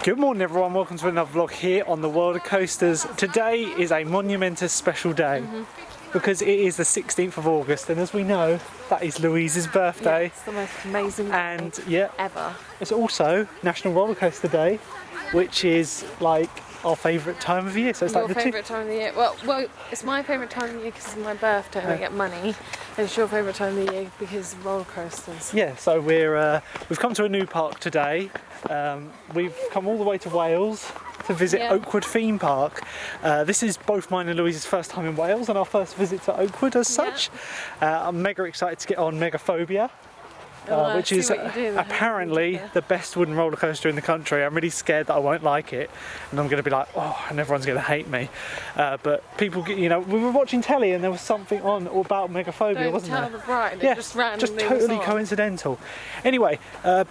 Good morning everyone, welcome to another vlog here on the World of Coasters. Today is a monumentous special day because it is the 16th of August, and as we know, that is Louise's birthday. Yeah, it's the most amazing day ever. It's also National Roller Coaster Day, which is like our favourite time of year. So it's your like the favourite time of the year. Well, it's my favourite time of the year because it's my birthday and I get money. And it's your favourite time of the year because of roller coasters. Yeah, so we've come to a new park today. We've come all the way to Wales to visit Oakwood Theme Park. This is both mine and Louise's first time in Wales and our first visit to Oakwood as such. I'm mega excited to get on Megaphobia. Which is apparently the best wooden roller coaster in the country. I'm really scared that I won't like it and I'm going to be like, oh, and everyone's going to hate me. But people, you know, we were watching telly and there was something on about Megaphobia, wasn't there? Yeah, just totally coincidental. Anyway,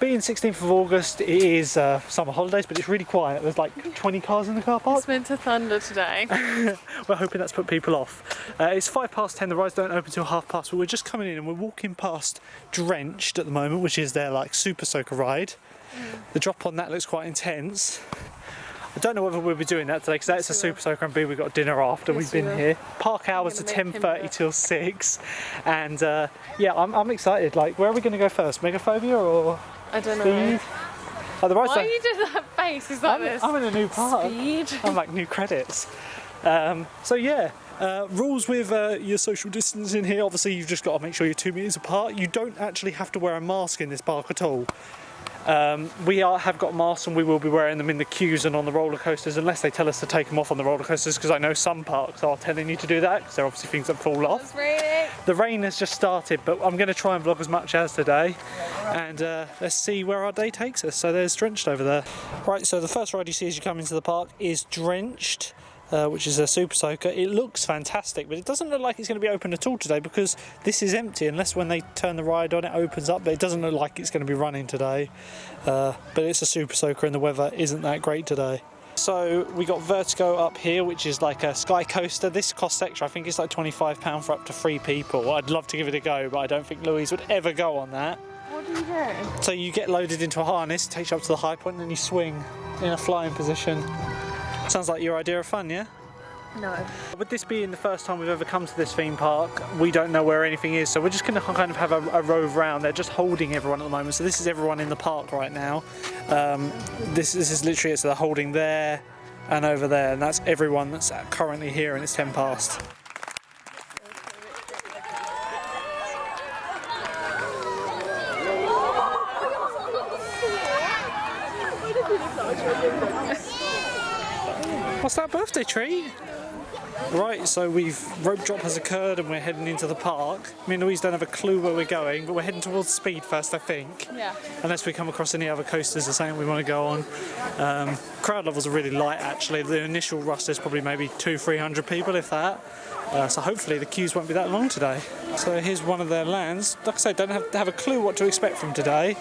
being 16th of August, it is summer holidays, but it's really quiet. There's like 20 cars in the car park. It's meant to thunder today. We're hoping that's put people off. It's 10:05, the rides don't open till 10:30, but we're just coming in and we're walking past Drenched at the moment, which is their like super soaker ride. The drop on that looks quite intense. I don't know whether we'll be doing that today because that's a super soaker and B, we've got dinner after we've been here. Park hours are 10:30 till 6 and yeah, I'm excited. Like, where are we going to go first? Megaphobia or I don't Speed? know. Oh, the rides Why you did that face? Is that this? I'm in a new park. Speed. I'm like new credits. So yeah. Rules with your social distancing here, obviously you've just got to make sure you're 2 meters apart. You don't actually have to wear a mask in this park at all. We have got masks and we will be wearing them in the queues and on the roller coasters unless they tell us to take them off on the roller coasters, because I know some parks are telling you to do that because there are obviously things that fall off. It's raining. The rain has just started, but I'm going to try and vlog as much as today and let's see where our day takes us. So there's Drenched over there. Right, so the first ride you see as you come into the park is Drenched. Which is a super soaker. It looks fantastic, but it doesn't look like it's going to be open at all today because this is empty unless when they turn the ride on it opens up, but it doesn't look like it's going to be running today. But it's a super soaker and the weather isn't that great today. So we got Vertigo up here, which is like a sky coaster. This costs extra. I think it's like £25 for up to 3 people. I'd love to give it a go, but I don't think Louise would ever go on that. What do you do? So you get loaded into a harness, takes you up to the high point, and then you swing in a flying position. Sounds like your idea of fun, yeah? No. With this being the first time we've ever come to this theme park, we don't know where anything is, so we're just going to kind of have a rove around. They're just holding everyone at the moment, so this is everyone in the park right now. This is literally it, so they're holding there and over there, and that's everyone that's currently here, and it's 10 past. What's that birthday treat? Right, so rope drop has occurred and we're heading into the park. Me and Louise don't have a clue where we're going, but we're heading towards Speed first, I think. Yeah. Unless we come across any other coasters or something we want to go on. Crowd levels are really light actually. The initial rush is probably maybe 200-300 people, if that. So hopefully the queues won't be that long today. So here's one of their lands. Like I say, don't have a clue what to expect from today,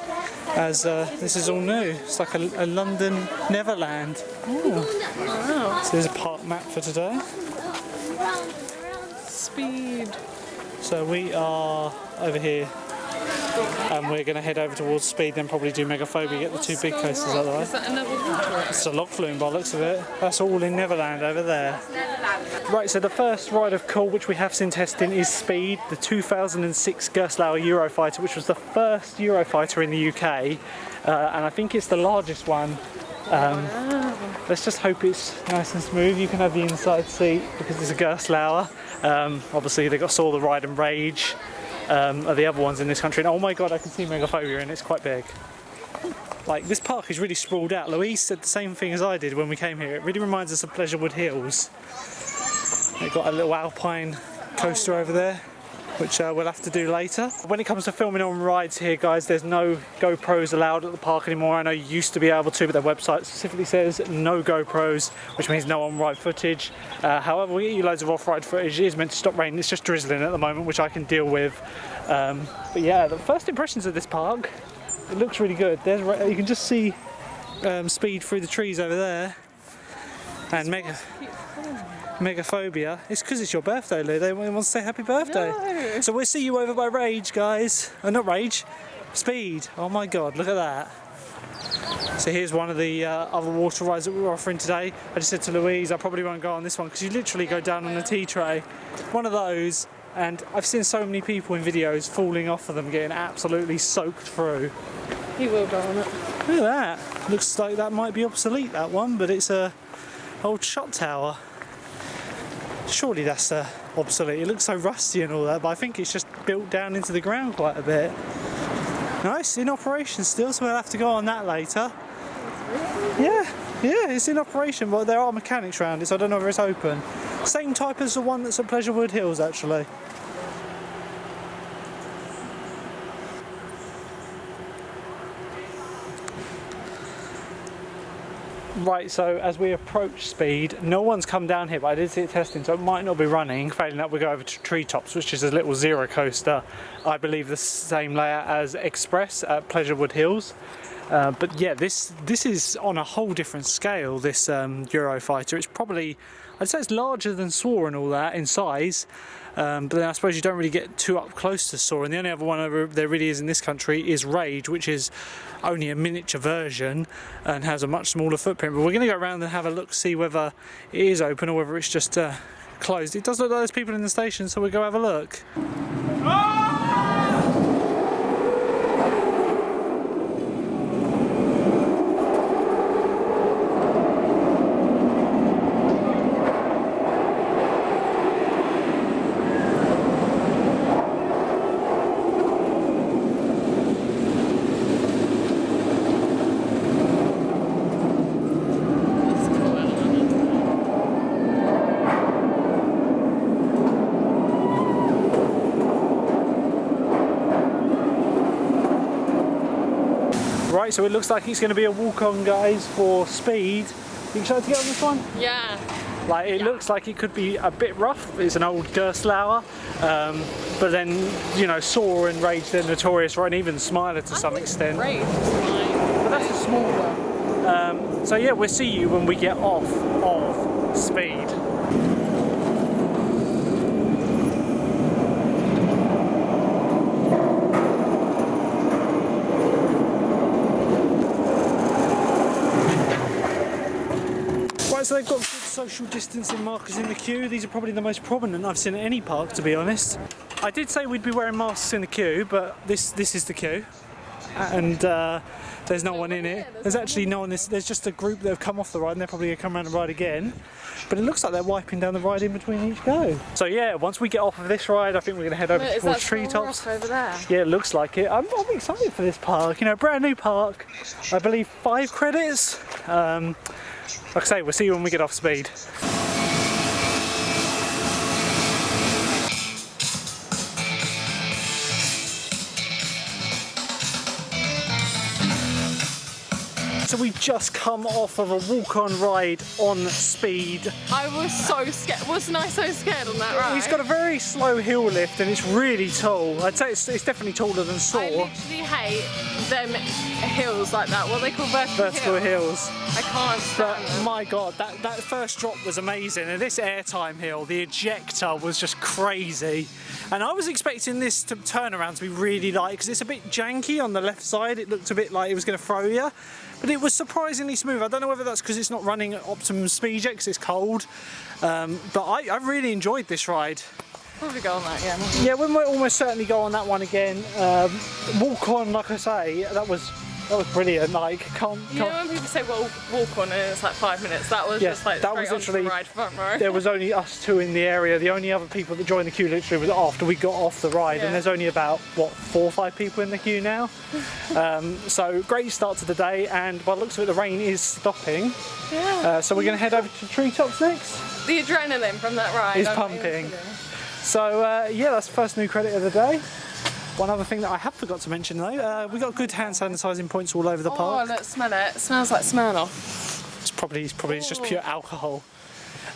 as this is all new. It's like a London Neverland. Ooh. Wow. So there's a park map for today. Speed. So we are over here and we're going to head over towards Speed, then probably do Megaphobia, get the 2 big coasters out of the way. Is that another one? It's a log flume by the looks of it. That's all in Neverland over there. Right, so the first ride of call which we have seen testing is Speed, the 2006 Gerstlauer Eurofighter, which was the first Eurofighter in the UK, and I think it's the largest one. Let's just hope it's nice and smooth. You can have the inside seat because it's a Gerstlauer. Obviously they saw the Ride and Rage are the other ones in this country, and oh my god, I can see Megaphobia and it's quite big. Like, this park is really sprawled out. Louise said the same thing as I did when we came here. It really reminds us of Pleasurewood Hills. They've got a little alpine coaster over there, which we'll have to do later. When it comes to filming on rides here, guys, there's no GoPros allowed at the park anymore. I know you used to be able to, but their website specifically says no GoPros, which means no on-ride footage. However, we get you loads of off-ride footage. It is meant to stop raining. It's just drizzling at the moment, which I can deal with. But yeah, the first impressions of this park, it looks really good. You can just see Speed through the trees over there. And Megaphobia. It's because it's your birthday, Lou. They want to say happy birthday. No. So we'll see you over by Rage, guys. Not Rage, Speed. Oh my god, look at that. So here's one of the other water rides that we were offering today. I just said to Louise, I probably won't go on this one because you literally go down on a tea tray. One of those, and I've seen so many people in videos falling off of them, getting absolutely soaked through. He will go on it. Look at that. Looks like that might be obsolete, that one, but it's a old shot tower. Surely that's obsolete. It looks so rusty and all that, but I think it's just built down into the ground quite a bit. Nice, in operation still, so we'll have to go on that later. Yeah, it's in operation, but there are mechanics around it, so I don't know whether it's open. Same type as the one that's at Pleasurewood Hills, actually. Right, so as we approach Speed, no one's come down here, but I did see it testing, so it might not be running. Failing that, we go over to Treetops, which is a little zero coaster. I believe the same layout as Express at Pleasurewood Hills. But yeah, this is on a whole different scale, this Eurofighter. It's probably, I'd say it's larger than Soar and all that in size, but then I suppose you don't really get too up close to Soar. And the only other one there really is in this country is Rage, which is only a miniature version and has a much smaller footprint. But we're going to go around and have a look, see whether it is open or whether it's just closed. It does look like there's people in the station, so we'll go have a look. Right, so it looks like it's going to be a walk-on, guys, for Speed. You excited to get on this one? Yeah. Like, it looks like it could be a bit rough. It's an old Gerstlauer, but then, you know, Soar and Rage, they're notorious for, and even Smiler to some extent. Rage is fine. But that's a small one. So yeah, we'll see you when we get off of Speed. So they've got good social distancing markers in the queue. These are probably the most prominent I've seen at any park, to be honest. I did say we'd be wearing masks in the queue, but this is the queue, and there's no one in it. There's actually no one. There's just a group that have come off the ride, and they're probably going to come around and ride again. But it looks like they're wiping down the ride in between each go. So yeah, once we get off of this ride, I think we're going to head over towards Treetops. Over there? Yeah, it looks like it. I'm excited for this park. You know, brand new park. I believe 5 credits. Like I say, we'll see you when we get off Speed. So we've just come off of a walk-on ride on Speed. I was so scared. Wasn't I so scared on that ride? It's got a very slow hill lift and it's really tall. I'd say it's definitely taller than Soar. I literally hate them hills like that. What are they called? Vertical hills. I can't stand them. My God, that first drop was amazing. And this airtime hill, the ejector was just crazy. And I was expecting this turn around to be really light because it's a bit janky on the left side. It looked a bit like it was going to throw you. But it was surprisingly smooth. I don't know whether that's because it's not running at optimum speed yet because it's cold. But I really enjoyed this ride. Probably go on that again. Yeah, we might almost certainly go on that one again. Walk on, like I say, that was brilliant. Like, you know when people say, well, walk on and it's like 5 minutes, that was just like that was literally ride front row. There was only us two in the area. The only other people that joined the queue literally was after we got off the ride, and there's only about, what, 4 or 5 people in the queue now. So great start to the day, and by the looks of it, the rain is stopping. Yeah. So we're going to head over to Treetops next. The adrenaline from that ride is pumping. So yeah, that's the first new credit of the day. One other thing that I have forgot to mention though, we got good hand sanitising points all over the park. Oh, let's smell it. It smells like Smirnoff. It's probably just pure alcohol.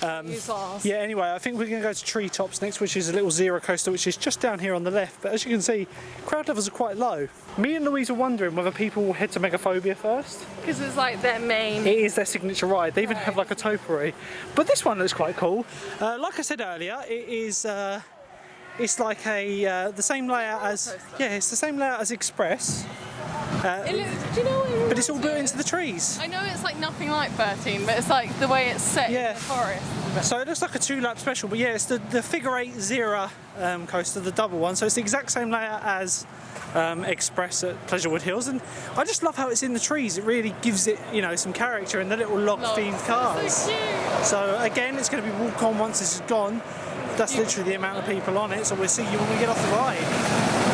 Yeah, anyway, I think we're going to go to Treetops next, which is a little zero coaster, which is just down here on the left. But as you can see, crowd levels are quite low. Me and Louise are wondering whether people will head to Megaphobia first. Because it's like their main... It is their signature ride. They even have like a topiary. But this one looks quite cool. Like I said earlier, it is... it's like the same layout as... Yeah, it's the same layout as Express. Do you know what But it's all built into the trees. I know it's like nothing like 13, but it's like the way it's set in the forest. So it looks like a 2-lap special, but yeah, it's the figure 8 Zera coaster, the double one. So it's the exact same layout as Express at Pleasurewood Hills, and I just love how it's in the trees. It really gives it, you know, some character, and the little log-themed cars. So cute. So again, it's going to be walk on once this is gone. That's literally the amount of people on it. So we'll see you when we get off the ride.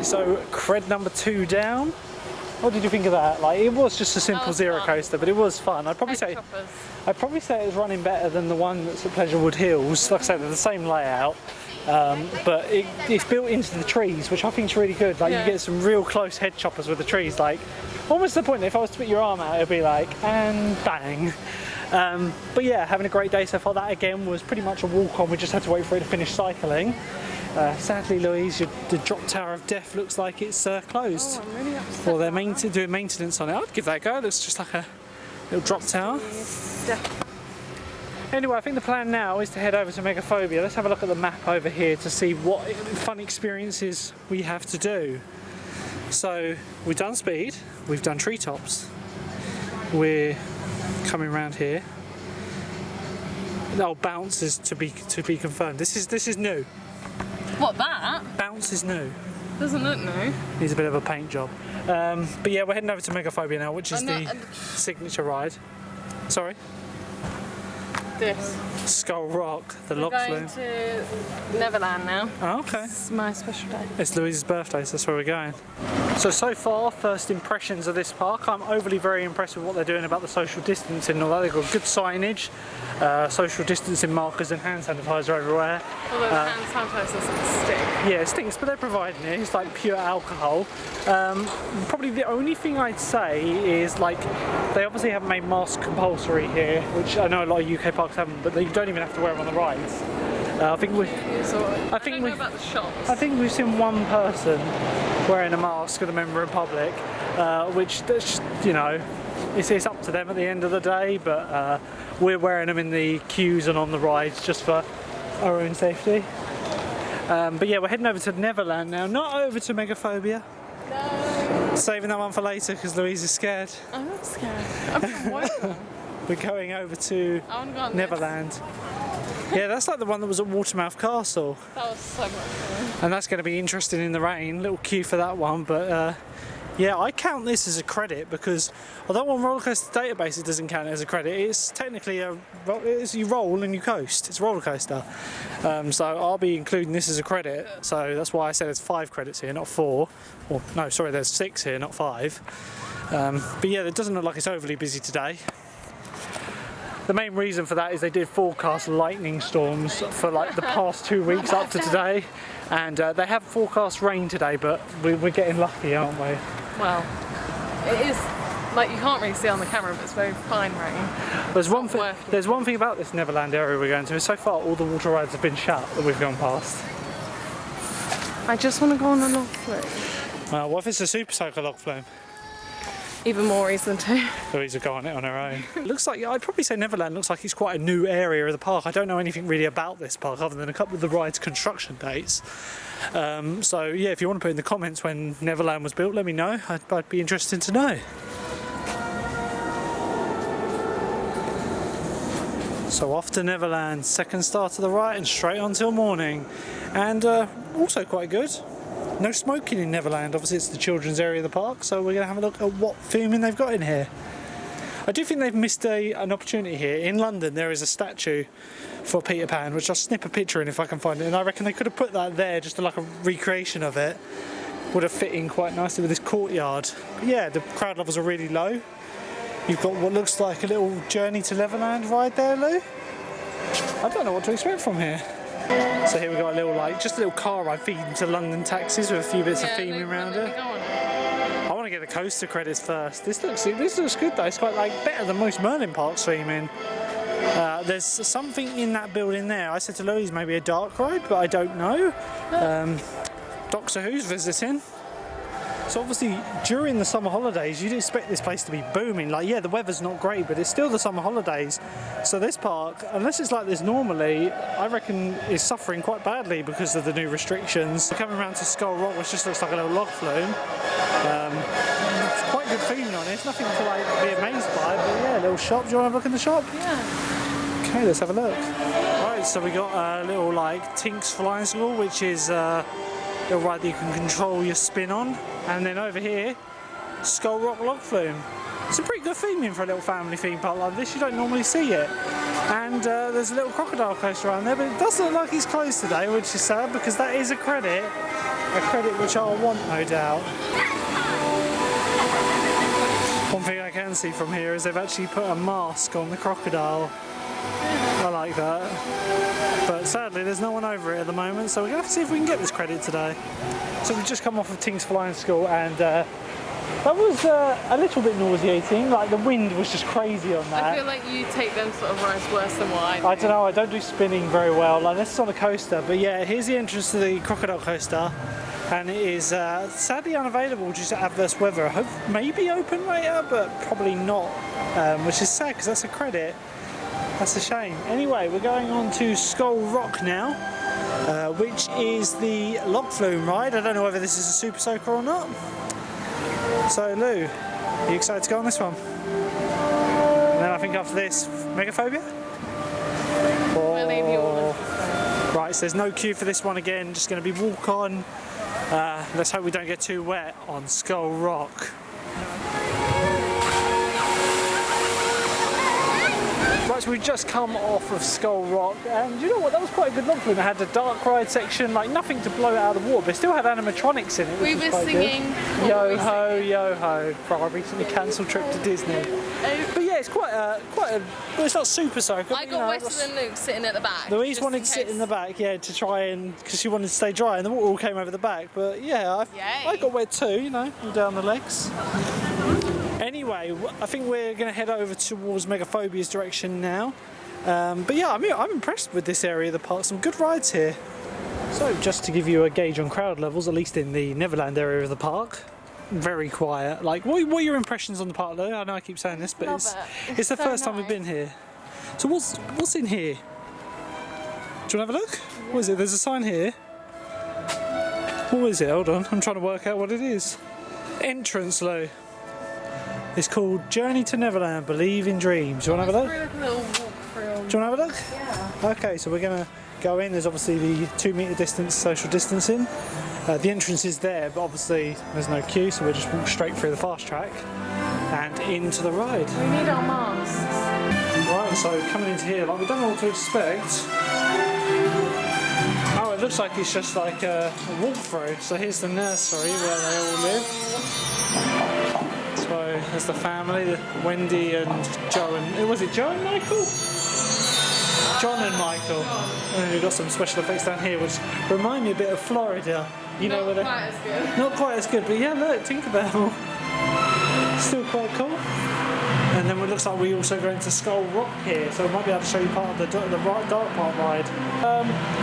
So cred number 2 down. What did you think of that? Like, it was just a simple Zero coaster, but it was fun. I'd probably say it was running better than the one that's at Pleasurewood Hills. Like I said, they're the same layout, but it's built into the trees, which I think is really good. Like, you get some real close head choppers with the trees. Like, almost to the point that if I was to put your arm out, it'd be like, and bang. But yeah, having a great day so far. That again was pretty much a walk on. We just had to wait for it to finish cycling. Sadly, Louise, the drop tower of death looks like it's closed. Oh, I'm really upset. Well, they're doing maintenance on it. I'd give that a go. It looks just like a little drop tower. Anyway, I think the plan now is to head over to Megaphobia. Let's have a look at the map over here to see what fun experiences we have to do. So, we've done Speed, we've done Treetops, we're coming around here. Oh, Bounce is to be confirmed. This is new. What, that? Bounce is new. Doesn't look new. Needs a bit of a paint job. But yeah, we're heading over to Megaphobia now, which is the signature ride. Sorry? This. Skull Rock, the log flume. We're going to Neverland now. Oh, okay. It's my special day. It's Louise's birthday, so that's where we're going. So far, first impressions of this park, I'm overly very impressed with what they're doing about the social distancing and all that. They've got good signage, social distancing markers and hand sanitizer everywhere. Although the hand sanitizer doesn't stick. Yeah, it stinks, but they're providing it. It's like pure alcohol. Probably the only thing I'd say is, like, they obviously haven't made masks compulsory here, which I know a lot of UK parks haven't, but you don't even have to wear them on the rides. I think don't know about the shops. I think we've seen one person wearing a mask at the member in public, which, you know, it's up to them at the end of the day, but we're wearing them in the queues and on the rides just for our own safety. But yeah, we're heading over to Neverland now, not over to Megaphobia. No. Saving that one for later because Louise is scared. I'm not scared. I'm worried. We're going over to Neverland. Yeah, that's like the one that was at Watermouth Castle. That was so much fun. And that's going to be interesting in the rain. Little queue for that one, but yeah, I count this as a credit because although on Roller Coaster Database it doesn't count it as a credit, it's technically you roll and you coast. It's a roller coaster. So I'll be including this as a credit. So that's why I said there's 5 credits here, not 4. Or no, sorry, there's 6 here, not 5. But yeah, it doesn't look like it's overly busy today. The main reason for that is they did forecast lightning storms for like the past 2 weeks up to today, and they have forecast rain today, but we're getting lucky, aren't we? Well, it is, like, you can't really see on the camera, but it's very fine rain. There's one thing about this Neverland area we're going to. So far all the water rides have been shut that we've gone past. I just want to go on a log flume. Well, what if it's a Super Soaker log flume? Even more reason to. Louise will go on it on her own. It looks like, I'd probably say Neverland looks like it's quite a new area of the park. I don't know anything really about this park other than a couple of the ride's construction dates. So yeah, if you want to put in the comments when Neverland was built, let me know. I'd be interested to know. So off to Neverland, second start to the right and straight on till morning. And also quite good. No smoking in Neverland, obviously it's the children's area of the park, so we're going to have a look at what theming they've got in here. I do think they've missed an opportunity here. In London there is a statue for Peter Pan, which I'll snip a picture in if I can find it, and I reckon they could have put that there, just like a recreation of it. Would have fit in quite nicely with this courtyard. But yeah, the crowd levels are really low. You've got what looks like a little Journey to Neverland ride there, Lou. I don't know what to expect from here. So here we got a little, just a little car ride feeding to London taxis with a few bits of theming around it. I want to get the coaster credits first. This looks good though. It's quite better than most Merlin parks theming. There's something in that building there. I said to Louise maybe a dark ride, but I don't know. Doctor Who's visiting. So obviously during the summer holidays you'd expect this place to be booming. Yeah, the weather's not great, but it's still the summer holidays. So this park, unless it's like this normally, I reckon is suffering quite badly because of the new restrictions. We're coming around to Skull Rock, which just looks like a little log flume. It's quite good theming on it. It's nothing to be amazed by, but yeah, a little shop. Do you want to have a look in the shop? Yeah. Okay, let's have a look. Right, so we got a little Tinks Flying School, which is a ride that you can control your spin on. And then over here, Skull Rock Log Flume. It's a pretty good theming for a little family theme park like this. You don't normally see it. And there's a little Crocodile Coaster around there, but it doesn't look like it's closed today, which is sad because that is a credit which I'll want, no doubt. One thing I can see from here is they've actually put a mask on the crocodile. I like that. But sadly there's no one over it at the moment, so we're going to have to see if we can get this credit today. So we've just come off of Tinks Flying School, and that was a little bit nauseating. The wind was just crazy on that. I feel like you take them sort of rides worse than what I do. I don't know, I don't do spinning very well. This is on a coaster, but yeah, here's the entrance to the Crocodile Coaster. And it is sadly unavailable due to adverse weather. I hope maybe open later, but probably not, which is sad because that's a credit. That's a shame. Anyway, we're going on to Skull Rock now, which is the log flume ride. I don't know whether this is a super soaker or not. So Lou, are you excited to go on this one? And then I think after this, Megaphobia? We'll leave you all. Right, so there's no queue for this one again, just going to be walk on. Let's hope we don't get too wet on Skull Rock. Right, so we've just come off of Skull Rock, and you know what, that was quite a good log flume. It had the dark ride section, nothing to blow it out of the water, but it still had animatronics in it. We were singing Yo Ho, Yo Ho for our recently cancelled trip to Disney. But yeah, it's quite a well, it's not super soaker. I got wetter than Luke sitting at the back. Louise wanted to sit in the back, yeah, to try and, because she wanted to stay dry, and the water all came over the back. But yeah, I got wet too, all down the legs. Anyway, I think we're going to head over towards Megaphobia's direction now. But yeah, I'm impressed with this area of the park. Some good rides here. So just to give you a gauge on crowd levels, at least in the Neverland area of the park, very quiet. What are your impressions on the park, though? I know I keep saying this, but it's the first time we've been here. So what's in here? Do you want to have a look? Yeah. What is it? There's a sign here. What is it? Hold on, I'm trying to work out what it is. Entrance, Lou. It's called Journey to Neverland, Believe in Dreams. Do you want to have a look? Do you want to have a look? Yeah. Okay, so we're going to go in. There's obviously the 2 metre distance, social distancing. The entrance is there, but obviously there's no queue, so we'll just walk straight through the fast track and into the ride. We need our masks. Right, so coming into here, we don't know what to expect. Oh, it looks like it's just a walkthrough. So here's the nursery where they all live. So there's the family, Wendy and Joe and... Was it Joe and Michael? John and Michael. And then we've got some special effects down here which remind me a bit of Florida. Not quite as good. Not quite as good, but yeah, look, Tinkerbell. Still quite cool. And then it looks like we also go into Skull Rock here, so we might be able to show you part of the dark part ride.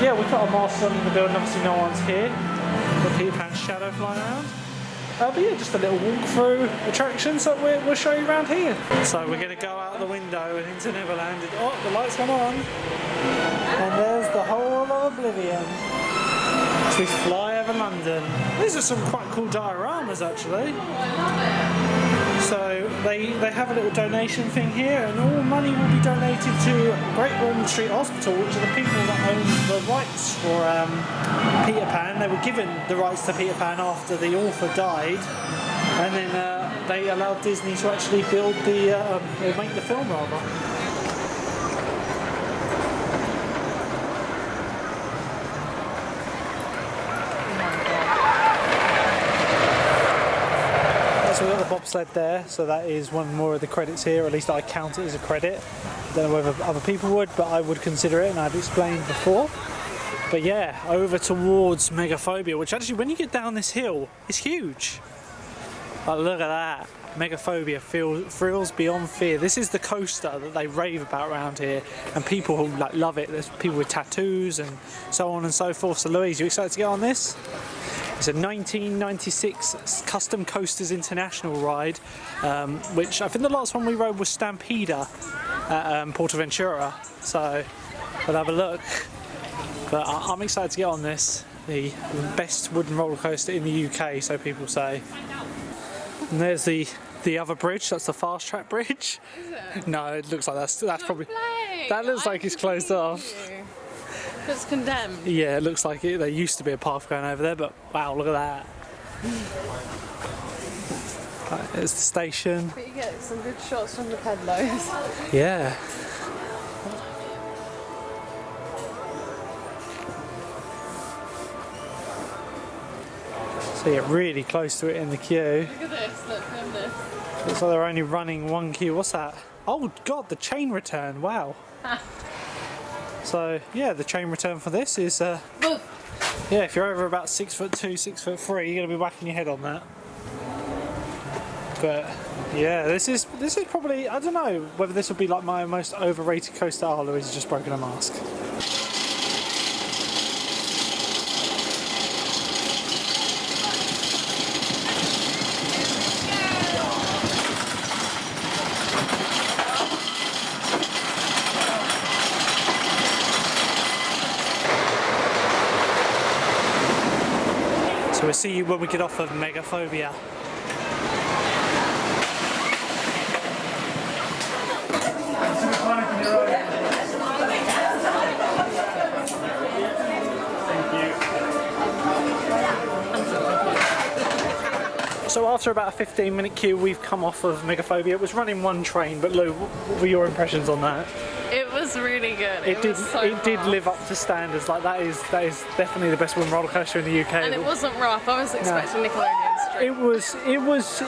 Yeah, we put our masks on in the building, obviously no one's here. Got Peter Pan's shadow flying around. But yeah, just a little walk-through attraction, so we'll show you around here. So we're going to go out the window and into Neverland. Oh, the lights come on. And there's the whole of Oblivion. So we fly over London. These are some quite cool dioramas, actually. So they have a little donation thing here, and all money will be donated to Great Ormond Street Hospital, which are the people that own the rights for Peter Pan. They were given the rights to Peter Pan after the author died, and then they allowed Disney to actually build the, or make the film rather. So we've got the bobsled there, so that is one more of the credits here, at least I count it as a credit. Don't know whether other people would, but I would consider it, and I've explained before. But yeah, over towards Megaphobia, which actually when you get down this hill, it's huge. Like, look at that. Megaphobia thrills beyond fear. This is the coaster that they rave about around here, and people who like love it. There's people with tattoos and so on and so forth. So Louise, you excited to get on this? It's a 1996 Custom Coasters International ride, which I think the last one we rode was Stampeder at Portaventura. So we'll have a look. But I'm excited to get on this. The best wooden roller coaster in the UK, so people say. And there's the other bridge. That's the fast track bridge. Is it? No, it looks like that's probably. That looks like it's closed off. It's condemned. Yeah, it looks like it. There used to be a path going over there, but wow, look at that. Right, there's the station. But you get some good shots from the pedlos. Yeah. So you're really close to it in the queue. Look at this, look, film this. Looks like they're only running one queue. What's that? Oh god, the chain return, wow. So yeah, the chain return for this is yeah, if you're over about 6'2", 6'3", you're gonna be whacking your head on that. But yeah, this is probably, I don't know whether this would be like my most overrated coaster. Oh, Louise has just broken a mask. So we'll see you when we get off of Megaphobia. So after about a 15-minute queue, we've come off of Megaphobia. It was running one train, but Lou, what were your impressions on that? It was really good. It did live up to standards. Like that is definitely the best wooden roller coaster in the UK. And it wasn't rough. I was expecting Nickelodeon Street.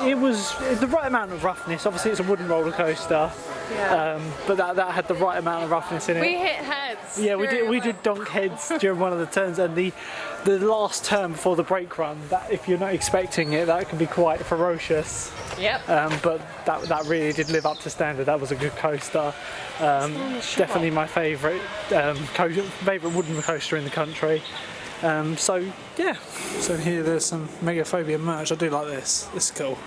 It was the right amount of roughness. Obviously, it's a wooden roller coaster. Yeah. But that had the right amount of roughness in it. We hit heads. Yeah, we did donk heads during one of the turns, and the last turn before the brake run. That if you're not expecting it, that can be quite ferocious. Yep. But that really did live up to standard. That was a good coaster. Definitely my favourite wooden coaster in the country. So yeah. So here there's some Megaphobia merch. I do like this. This is cool.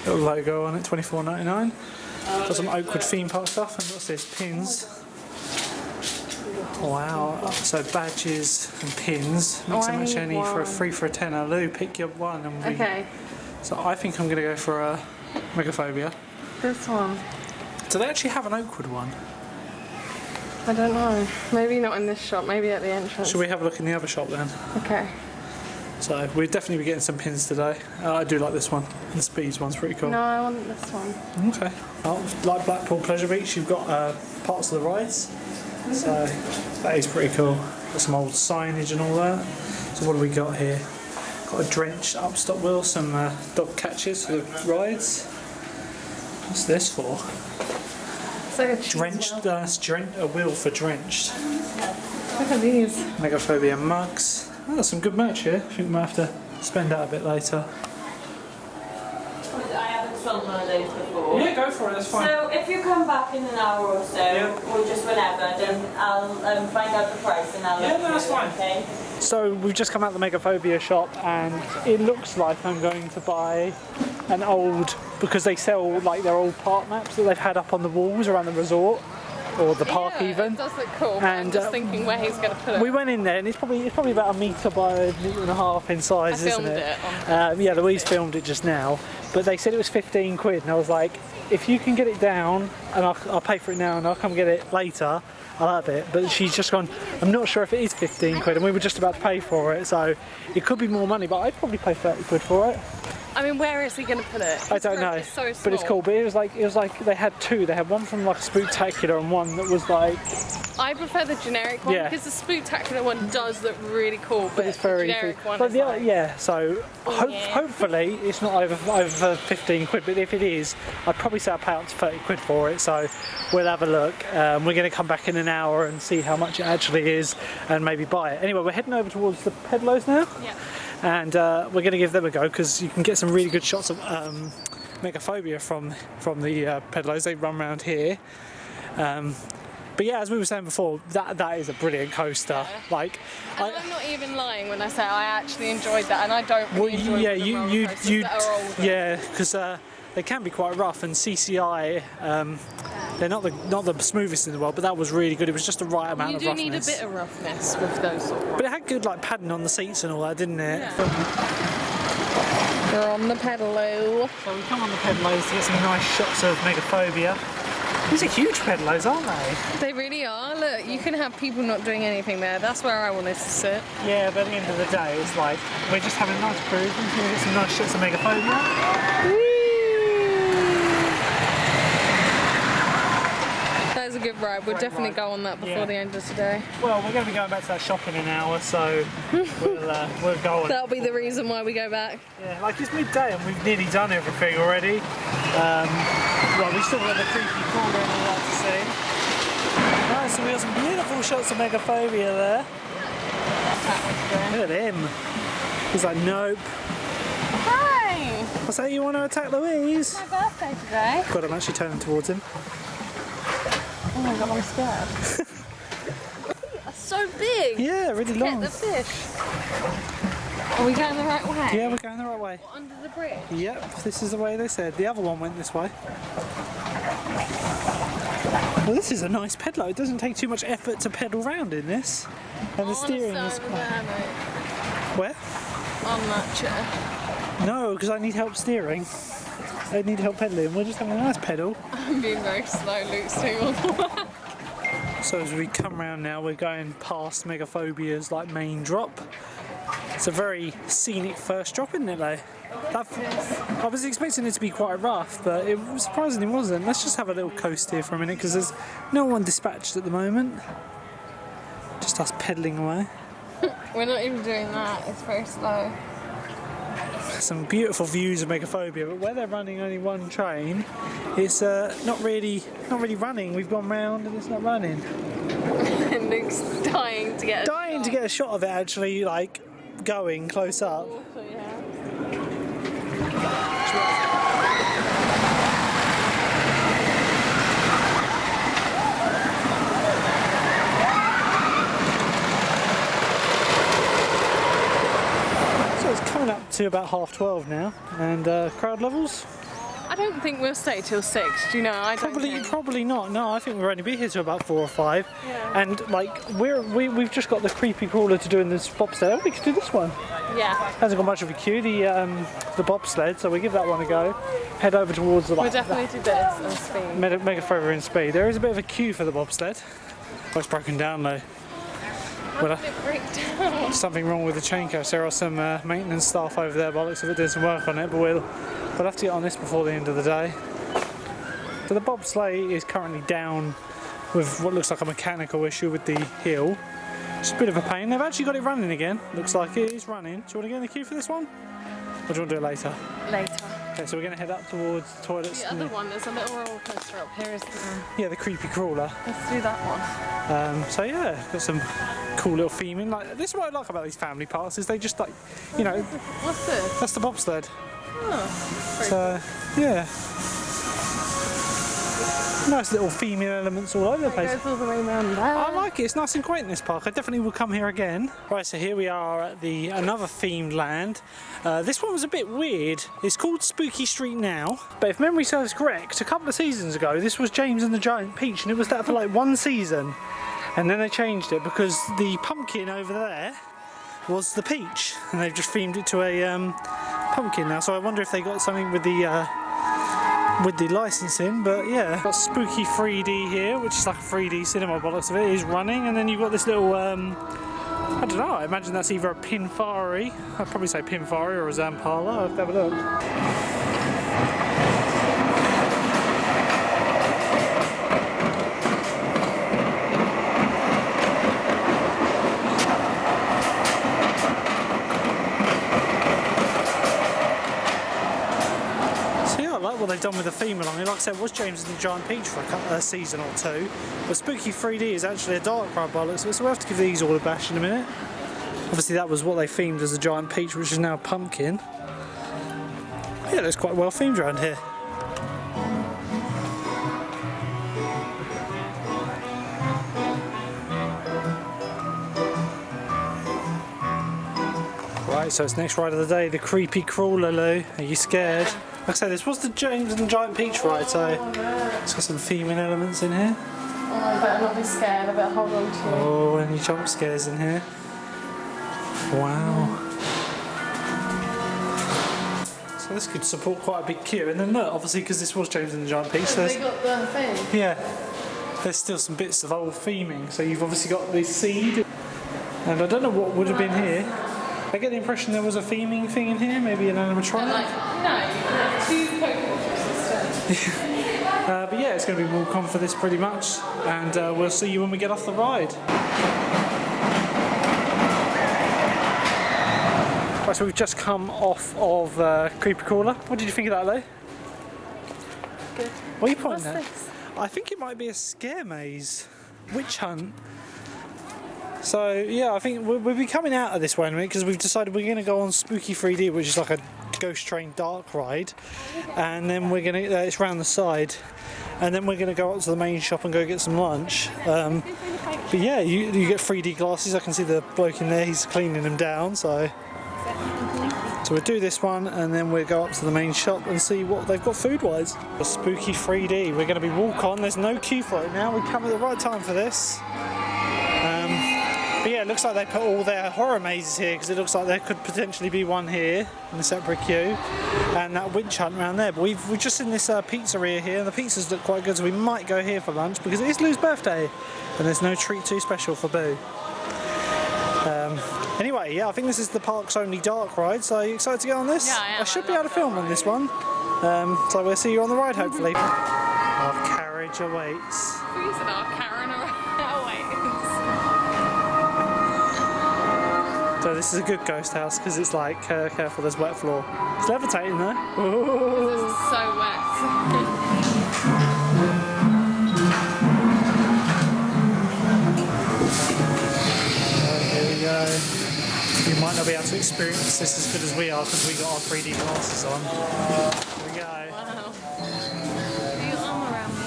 Little logo on it, $24.99. Got some Oakwood Theme Park stuff, and what's this? Pins. Wow. So badges and pins. Mix and match any for a 3 for a tenner. Lou, pick your one. And Okay. So I think I'm going to go for a Megaphobia. This one. Do they actually have an Oakwood one? I don't know. Maybe not in this shop. Maybe at the entrance. Should we have a look in the other shop then? Okay. So we'll definitely be getting some pins today. I do like this one. The Speeds one's pretty cool. No, I want this one. Okay. Like Blackpool Pleasure Beach, you've got parts of the rides. So that is pretty cool. Got some old signage and all that. So what do we got here? Got a drenched upstop wheel, some dog catches for the rides. What's this for? It's like a Drenched, a wheel for drenched. Look at these. Megaphobia mugs. Oh, there's some good merch here. I think we might have to spend out a bit later. I haven't sold one of those before. Yeah, go for it, that's fine. So if you come back in an hour or so, or just whenever, then I'll find out the price and I'll let you know, that's fine. Okay? So we've just come out the Megaphobia shop, and it looks like I'm going to buy an old, because they sell like their old park maps that they've had up on the walls around the resort. Or the park even. It does look cool, but I'm just thinking where he's going to put it. We went in there and it's probably about 1 metre by 1.5 metres in size, isn't it? I filmed it. Yeah, Louise filmed it just now. But they said it was 15 quid, and I was like, if you can get it down, and I'll pay for it now and I'll come get it later, I'll have it. But she's just gone, I'm not sure if it is 15 quid, and we were just about to pay for it, so it could be more money, but I'd probably pay 30 quid for it. I mean, where is he going to put it? I don't know, It's so but it's small. cool. But it was like they had two. They had one from like a Spooktacular and one that was like. I prefer the generic one because the Spooktacular one does look really cool, but It's very the generic one but is like, yeah. So hopefully it's not over 15 quid. But if it is, I'd probably say I'll pay up to 30 quid for it. So we'll have a look. We're going to come back in an hour and see how much it actually is, and maybe buy it. Anyway, we're heading over towards the Pedlos now. Yeah. And we're going to give them a go because you can get some really good shots of Megaphobia from the Pedlos. They run around here. But yeah, as we were saying before, that is a brilliant coaster. Yeah. Like, and I'm not even lying when I say I actually enjoyed that, and I don't really enjoy the roller coasters that are older. Yeah, because they can be quite rough, and CCI, they're not the smoothest in the world, but that was really good. It was just the right amount of roughness. You do need a bit of roughness with those sort of ones. But it had good like padding on the seats and all that, didn't it? Yeah. We're on the pedalo. So we come on the Pedlos to get some nice shots of Megaphobia. These are huge Pedlos, aren't they? They really are. Look, you can have people not doing anything there. That's where I wanted to sit. Yeah, but at the end of the day, it's like we're just having a nice cruise and we'll get some nice shots of Megaphobia. That is a good ride. We'll definitely go on that before the end of today. Well, we're going to be going back to that shop in an hour, so we'll go on. That'll be the reason why we go back. Yeah, like it's midday and we've nearly done everything already. Well, we've still got the creepy crawler and all that to see. Right, so we got some beautiful shots of Megaphobia there. Look at him. He's like, nope. Hi! What's that, you want to attack Louise? My birthday today. God, I'm actually turning towards him. Oh my god, I'm scared. That's so big. Yeah, really long. Get the fish. Are we going the right way? Yeah, we're going the right way. What, under the bridge? Yep, this is the way they said. The other one went this way. Well, this is a nice pedalo. It doesn't take too much effort to pedal round in this. And the steering is quite... Where? On that chair. No, because I need help steering. I need help pedaling. We're just having a nice pedal. I'm being very slow, Luke's doing all the work. So as we come round now, we're going past Megaphobia's like main drop. It's a very scenic first drop, isn't it, though? I was expecting it to be quite rough, but it surprisingly wasn't. Let's just have a little coast here for a minute because there's no one dispatched at the moment. Just us pedalling away. We're not even doing that. It's very slow. Some beautiful views of Megaphobia, but where they're running only one train, it's not really running. We've gone round and it's not running. And Luke's dying to get a shot of it actually, like going close up. So, yeah. So it's coming up to about 12:30 now, and crowd levels? I don't think we'll stay till 6. Do you know? I don't think. Probably not. No, I think we'll only be here till about 4 or 5. Yeah. And like we've just got the creepy crawler to do in this bobsled. Oh, we could do this one. Yeah. Hasn't got much of a queue, the bobsled, so we give that one a go. Head over towards the We'll definitely do this on speed. Megaphobia in speed. There is a bit of a queue for the bobsled. Oh, it's broken down though. How did it break down? Something wrong with the chain cache. There are some maintenance staff over there by the looks of it doing some work on it, but we'll have to get on this before the end of the day. So the bobsleigh is currently down with what looks like a mechanical issue with the heel. It's a bit of a pain. They've actually got it running again. Looks like it is running. Do you want to get in the queue for this one? Or do you want to do it later? Later. Okay, so we're going to head up towards the toilets. The other one, there's a little roller coaster up here, isn't there? Yeah, the creepy crawler. Let's do that one. So yeah, got some cool little theming. Like, this is what I like about these family parks, is they just like, you know... What's this? That's the bobsled. Oh, So, yeah. Nice little theming elements all over the place. It goes all the way around there. I like it, it's nice and quaint in this park. I definitely will come here again. Right, so here we are at another themed land. This one was a bit weird. It's called Spooky Street now, but if memory serves correct, a couple of seasons ago this was James and the Giant Peach, and it was that for like one season. And then they changed it because the pumpkin over there was the peach, and they've just themed it to a pumpkin now. So I wonder if they got something with the licensing, but yeah. Got Spooky 3D here, which is like a 3D cinema bollocks of it, is running, and then you've got this little, I don't know, I imagine that's either a Pinfari, I'd probably say Pinfari or a Zampala. I'll have to have a look. What they've done with the theme along it. Like I said, it was James and the Giant Peach for a season or two, but Spooky 3D is actually a dark ride by looks of it, so we'll have to give these all a bash in a minute. Obviously that was what they themed as the Giant Peach, which is now Pumpkin. Yeah, it looks quite well themed around here. Right, so it's next ride of the day, the Creepy Crawler, Lou. Are you scared? Like I say, this was the James and Giant Peach ride, so it's got some theming elements in here. Oh, I better not be scared, I better hold on to you. Oh, any jump scares in here. Wow. So this could support quite a big queue, and then look, obviously because this was James and the Giant Peach, Have they got the thing? yeah, there's still some bits of old theming. So you've obviously got the seed, and I don't know what would have been here. I get the impression there was a theming thing in here, maybe an animatronic. No, you can have 2 Cocoa juices. But yeah, it's going to be Walk-On for this pretty much, and we'll see you when we get off the ride. Right, so we've just come off of Creepy Crawler. What did you think of that, Lou? Good. What are you pointing at? What's this? I think it might be a scare maze. Witch hunt. So yeah, I think we'll be coming out of this one because we've decided we're going to go on Spooky 3D, which is like a ghost train dark ride, and then we're going to it's round the side, and then we're going to go up to the main shop and go get some lunch. But yeah, you get 3D glasses. I can see the bloke in there, he's cleaning them down. So we'll do this one, and then we'll go up to the main shop and see what they've got food wise. The Spooky 3D, we're going to be Walk-On. There's no queue for it now. We come at the right time for this. But yeah, it looks like they put all their horror mazes here, because it looks like there could potentially be one here in a separate queue, and that witch hunt around there. But we've just seen this pizzeria here, and the pizzas look quite good, so we might go here for lunch because it is Lou's birthday, and there's no treat too special for Boo. Anyway, yeah, I think this is the park's only dark ride, so are you excited to get on this? Yeah, I am. I should be able to film on this one, so we'll see you on the ride hopefully. Our carriage awaits. Who's it? Our Karen awaits. So this is a good ghost house because it's like, careful, there's wet floor. It's levitating though. This is so wet. Here we go. You might not be able to experience this as good as we are because we got our 3D glasses on. Here we go. Wow. Put your arm around me.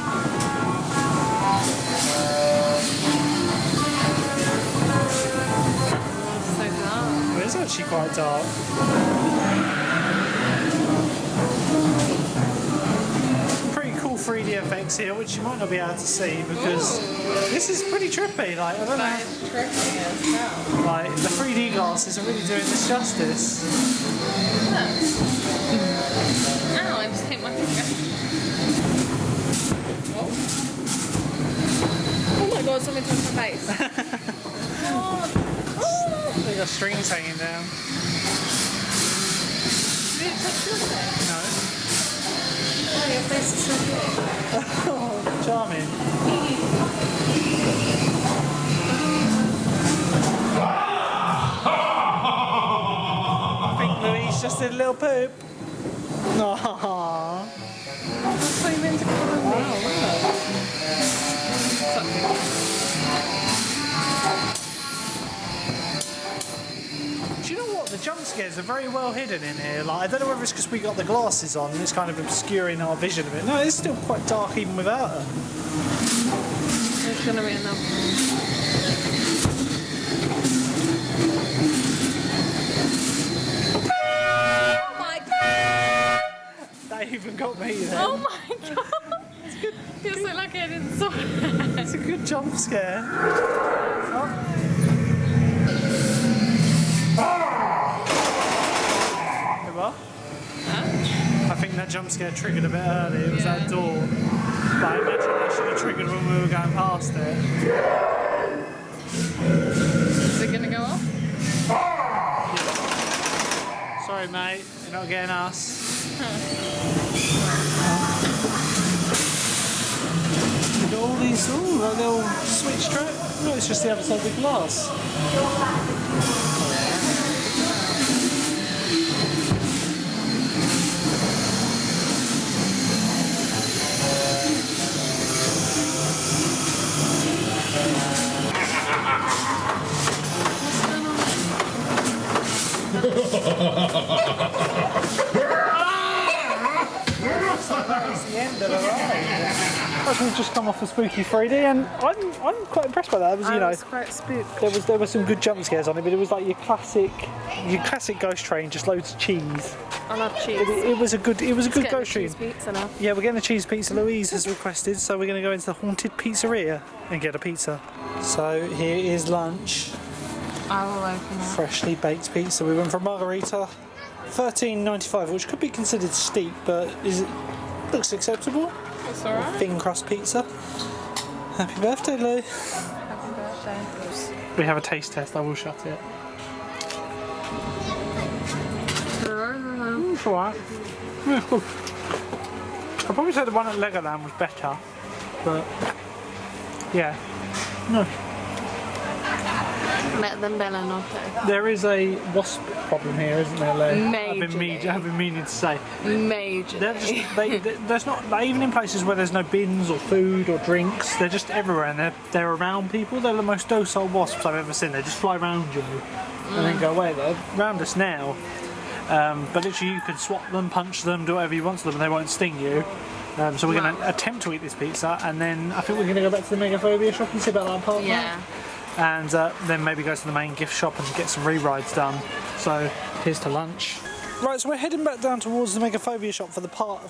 So dark. It is actually quite dark. Pretty cool 3D effects here, which you might not be able to see because this is pretty trippy. Like, I don't know. It's trippy as hell. Like, the 3D glasses are really doing this justice. Ow, I just hit my finger. Oh my god, something touched my face. They got strings hanging down. Did it touch your face? No. Oh, your face is so big. Oh, charming. I think Louise just did a little poop. No. That's what you meant to call me. Do you know what? The jump scares are very well hidden in here. Like, I don't know whether it's because we got the glasses on and it's kind of obscuring our vision a bit. No, it's still quite dark even without her. There's gonna be another one. Oh my god! That even got me then. Oh my god! It's good. You're so lucky I didn't saw it. It's a good jump scare. Oh. Huh? I think that jump scare triggered a bit early. It was that door. But I imagine that should have triggered when we were going past it. Is it gonna go off? Sorry, mate. You're not getting us. Look at all these like little switch track. No, it's just the other side of the glass. It's the end of the ride. We've just come off a spooky 3D, and I'm quite impressed by that. It was, you know, was quite spooked. there were some good jump scares on it, but it was like your classic ghost train, just loads of cheese. I love cheese. It was a good ghost train. Cheese pizza now. Yeah, we're getting the cheese pizza Louise has requested, so we're going to go into the haunted pizzeria and get a pizza. So here is lunch. I will open it. Freshly baked pizza. We went for a margarita, $13.95, which could be considered steep, but looks acceptable. It's alright. Thin crust pizza. Happy birthday, Lou. Happy birthday. We have a taste test. I will shut it. It's alright. I probably said the one at Legoland was better, but yeah. No. Better than Bellanotte. There is a wasp problem here, isn't there, Lou? Majorly. I've been meaning to say. Major. There's not, like, even in places where there's no bins or food or drinks, they're just everywhere, and they're around people. They're the most docile wasps I've ever seen. They just fly around you and then go away. They're around us now, but literally you can swat them, punch them, do whatever you want to them, and they won't sting you. So we're going to attempt to eat this pizza, and then I think we're going to go back to the Megaphobia shop and see about that part. Yeah. And then maybe go to the main gift shop and get some re-rides done. So here's to lunch. Right, so we're heading back down towards the Megaphobia shop for the park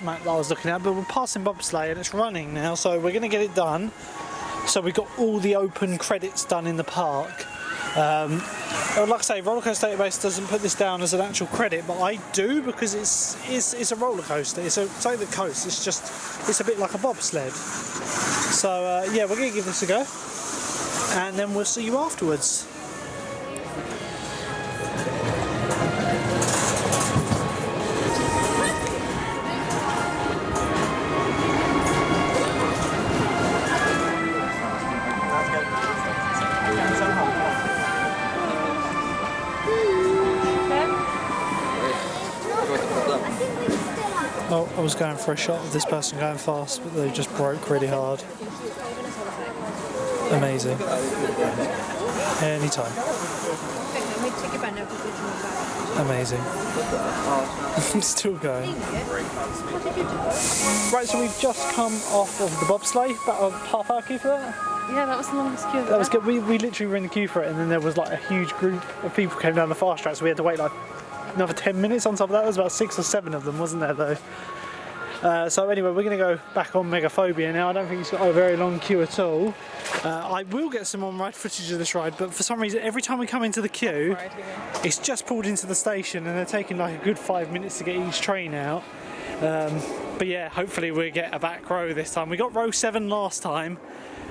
map that I was looking at, but we're passing bobsleigh and it's running now, so we're going to get it done. So we got all the open credits done in the park. Like I say, Roller Coaster Database doesn't put this down as an actual credit, but I do, because it's a roller coaster. It's like the coast. It's a bit like a bobsled. So yeah, we're going to give this a go. And then we'll see you afterwards. Oh, I was going for a shot of this person going fast, but they just broke really hard. Amazing. Anytime. Amazing. Still going. Right, so we've just come off of the bobsleigh, about a half hour queue for that? Yeah, that was the longest queue. That was good. We literally were in the queue for it, and then there was like a huge group of people came down the fast track, so we had to wait like another 10 minutes on top of that. There was about 6 or 7 of them, wasn't there, though? So anyway, we're going to go back on Megaphobia now. I don't think it's got a very long queue at all. I will get some on-ride footage of this ride, but for some reason, every time we come into the queue, it's just pulled into the station and they're taking like a good 5 minutes to get each train out. But yeah, hopefully we'll get a back row this time. We got row 7 last time,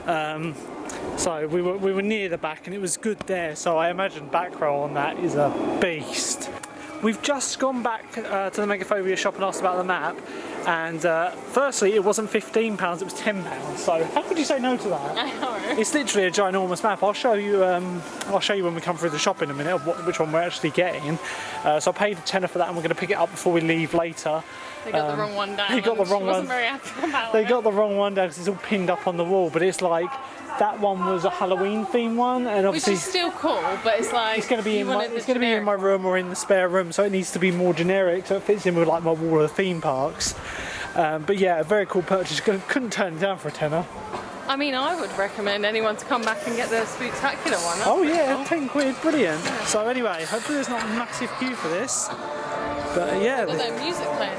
so we were near the back and it was good there, so I imagine back row on that is a beast. We've just gone back to the Megaphobia shop and asked about the map, and firstly it wasn't £15, it was £10, so how could you say no to that? I know. It's literally a ginormous map. I'll show you when we come through the shop in a minute which one we're actually getting. So I paid £10 for that, and we're going to pick it up before we leave later. They got the wrong one down. They got the wrong one. Wasn't very happy about They it. got the wrong one down because it's all pinned up on the wall, but it's like that one was a Halloween themed one, and obviously which is still cool, but it's like it's going to be in my room or in the spare room, so it needs to be more generic, so it fits in with like my wall of the theme parks. But yeah, a very cool purchase. Couldn't turn it down for a £10. I mean, I would recommend anyone to come back and get the Spooktacular one. Oh yeah, £10, brilliant. So anyway, hopefully there's not a massive queue for this. But yeah, Got their music playing.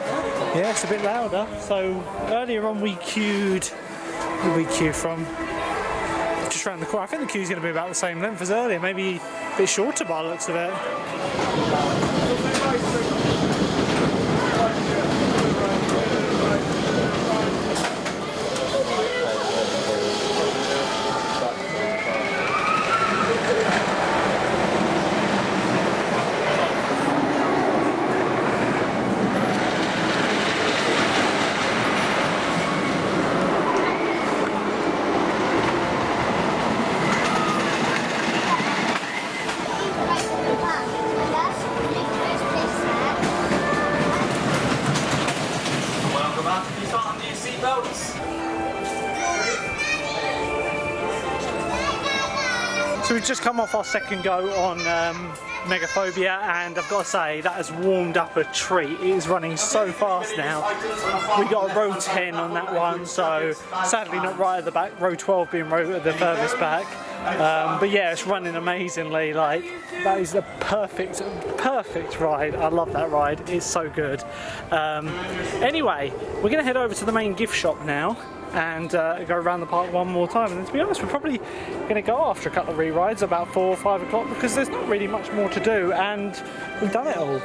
yeah, it's a bit louder. So earlier on we queued. Where did we queue from? Just around the corner. I think the queue's going to be about the same length as earlier, maybe a bit shorter by the looks of it. we've just come off our second go on Megaphobia, and I've got to say that has warmed up a treat. It is running so fast now. We got a row 10 on that one, so sadly not right at the back, row 12 being the furthest back. But yeah, it's running amazingly. Like, that is a perfect ride. I love that ride. It's so good. Anyway, we're going to head over to the main gift shop now and go around the park one more time. And to be honest, we're probably going to go after a couple of re-rides about 4 or 5 o'clock because there's not really much more to do, and we've done it all.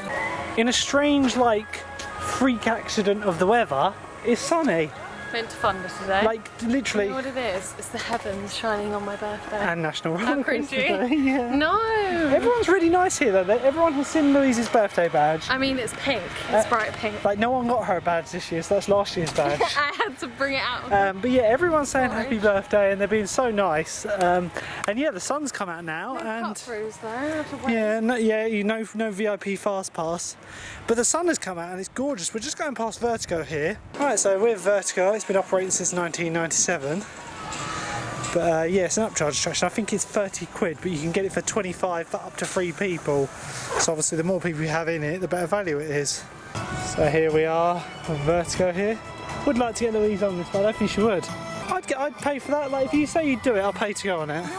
In a strange, like, freak accident of the weather, it's sunny. Meant to thunder today. Like, literally. You know what it is? It's the heavens shining on my birthday. And National How Roller Coaster cringy. Day. Yeah. No! Everyone's really nice here though. Everyone has seen Louise's birthday badge. I mean, it's pink. It's bright pink. Like, no one got her badge this year, so that's last year's badge. I had to bring it out. But yeah, everyone's saying happy birthday and they're being so nice. And yeah, the sun's come out now. And cut-throughs though. I have to wait. yeah, no VIP fast pass. But the sun has come out and it's gorgeous. We're just going past Vertigo here. Alright, so we're Vertigo. It's been operating since 1997. But yeah, it's an upcharge attraction. I think it's 30 quid, but you can get it for 25 for up to 3 people. So obviously the more people you have in it, the better value it is. So here we are with Vertigo here. Would like to get Louise on this, but I don't think she would. I'd pay for that. Like, if you say you'd do it, I'll pay to go on it. No.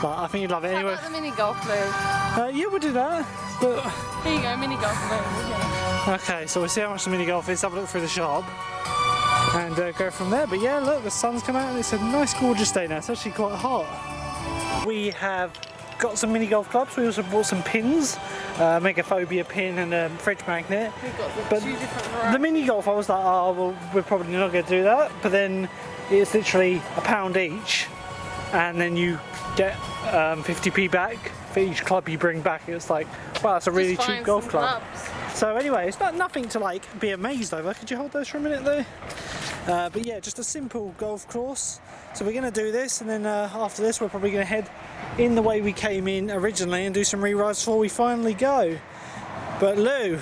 But I think you'd love it anyway. How about the mini golf loop? Yeah, we'll do that. But Here you go, mini golf loop. okay, so we'll see how much the mini golf is. Have a look through the shop and go from there. But yeah, look, the sun's come out and it's a nice, gorgeous day now. It's actually quite hot. We have got some mini golf clubs. We also bought some pins, Megaphobia pin and a fridge magnet. We've got the But two different varieties. the mini golf, I was like, oh, well, we're probably not going to do that. But then it's literally £1 each, and then you get 50p back for each club you bring back. It's like, wow, that's a really Just cheap find golf some club. clubs. So anyway, it's nothing to like be amazed over. Could you hold those for a minute there? But yeah, just a simple golf course. So we're going to do this, and then after this we're probably going to head in the way we came in originally and do some re-rides before we finally go. But Lou,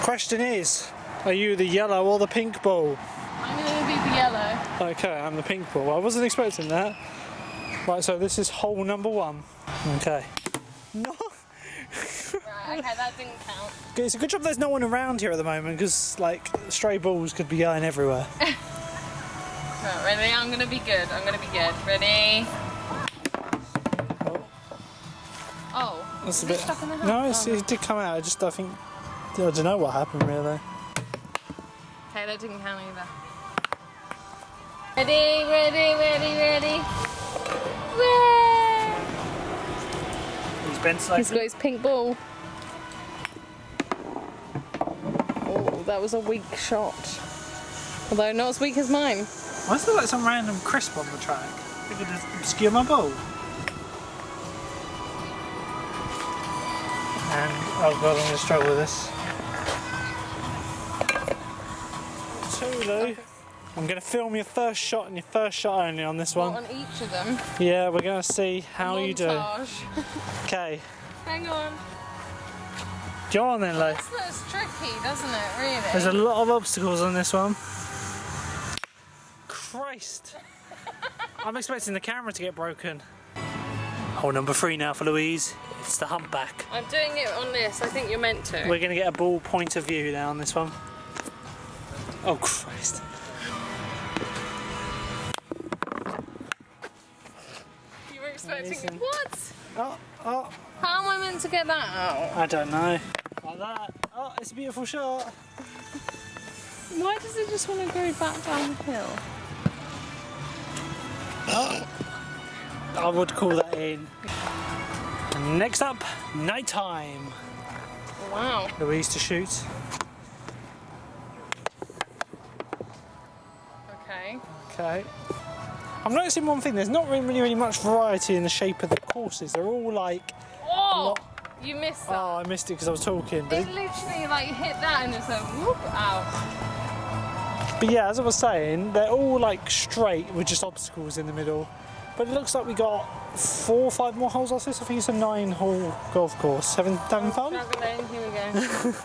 question is, are you the yellow or the pink ball? I'm going to be the yellow. Okay, I'm the pink ball. I wasn't expecting that. Right, so this is hole number 1. Okay. No. Right, okay, that didn't count. It's a good job there's no one around here at the moment, because like stray balls could be going everywhere. Right, ready? I'm going to be good. I'm going to be good. Ready? Oh. That's a Is it bit. stuck in the house? No, Oh, it did come out. I think I don't know what happened really. Okay, that didn't count either. Ready, ready, ready, ready. Yay! He's been He's got his pink ball. Oh, that was a weak shot. Although not as weak as mine. Why is there like some random crisp on the track? I think it just obscure my ball. And oh god, I'm going to struggle with this. Lou. I'm going to film your first shot and your first shot only on this one. On each of them. Yeah, we're going to see how you do. Montage. Okay. Hang on. Go on then, Lou. This looks tricky, doesn't it? Really? There's a lot of obstacles on this one. Christ. I'm expecting the camera to get broken. Hole number 3 now for Louise. It's the humpback. I'm doing it on this. I think you're meant to. We're going to get a ball point of view now on this one. Oh Christ. You were expecting Amazing. it. What? Oh. How am I meant to get that out? I don't know. Like that. Oh, it's a beautiful shot. Why does it just want to go back down the hill? Oh. I would call that in. And next up, nighttime. Wow. Louise to shoot. Okay. I'm noticing one thing, there's not really much variety in the shape of the courses. They're all like... Oh! You missed that. Oh, I missed it because I was talking. But, It literally like hit that and just went whoop out. but yeah, as I was saying, they're all like straight with just obstacles in the middle. But it looks like we got 4 or 5 more holes off this. I think it's a 9-hole golf course. Having fun? Struggling. Here we go.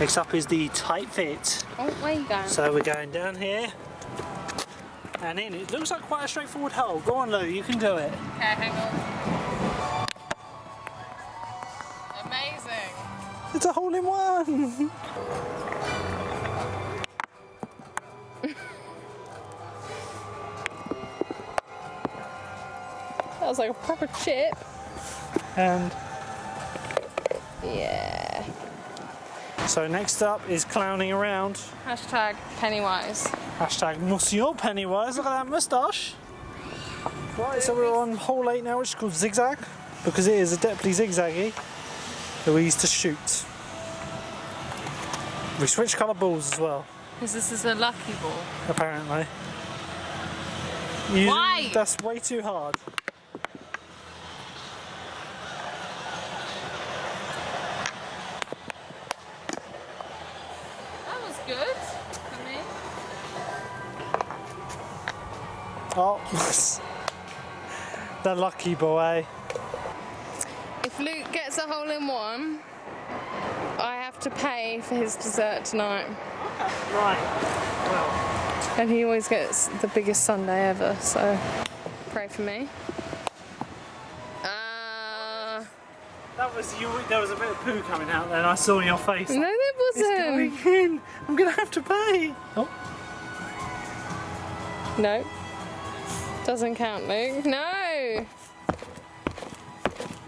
Next up is the tight fit. Oh, where you going? So we're going down here. And in. It looks like quite a straightforward hole. Go on, Lou, you can do it. Okay, hang on. It's a hole-in-one! That was like a proper chip. And yeah. so next up is clowning around. Hashtag Pennywise. Hashtag Monsieur Pennywise, look at that moustache. Right, so we're on hole 8 now, which is called Zigzag, because it is adeptly zigzaggy. Louise to shoot. We switch colour balls as well, Because this is a lucky ball. apparently. Why? That's way too hard. That was good for me. Oh, the lucky boy. If Luke gets a hole-in-one, I have to pay for his dessert tonight. Right, well. And he always gets the biggest sundae ever, so pray for me. That was you. There was a bit of poo coming out there, and I saw in your face. No, there It's wasn't. going in. I'm gonna have to pay. Oh, No. Doesn't count, Luke. No!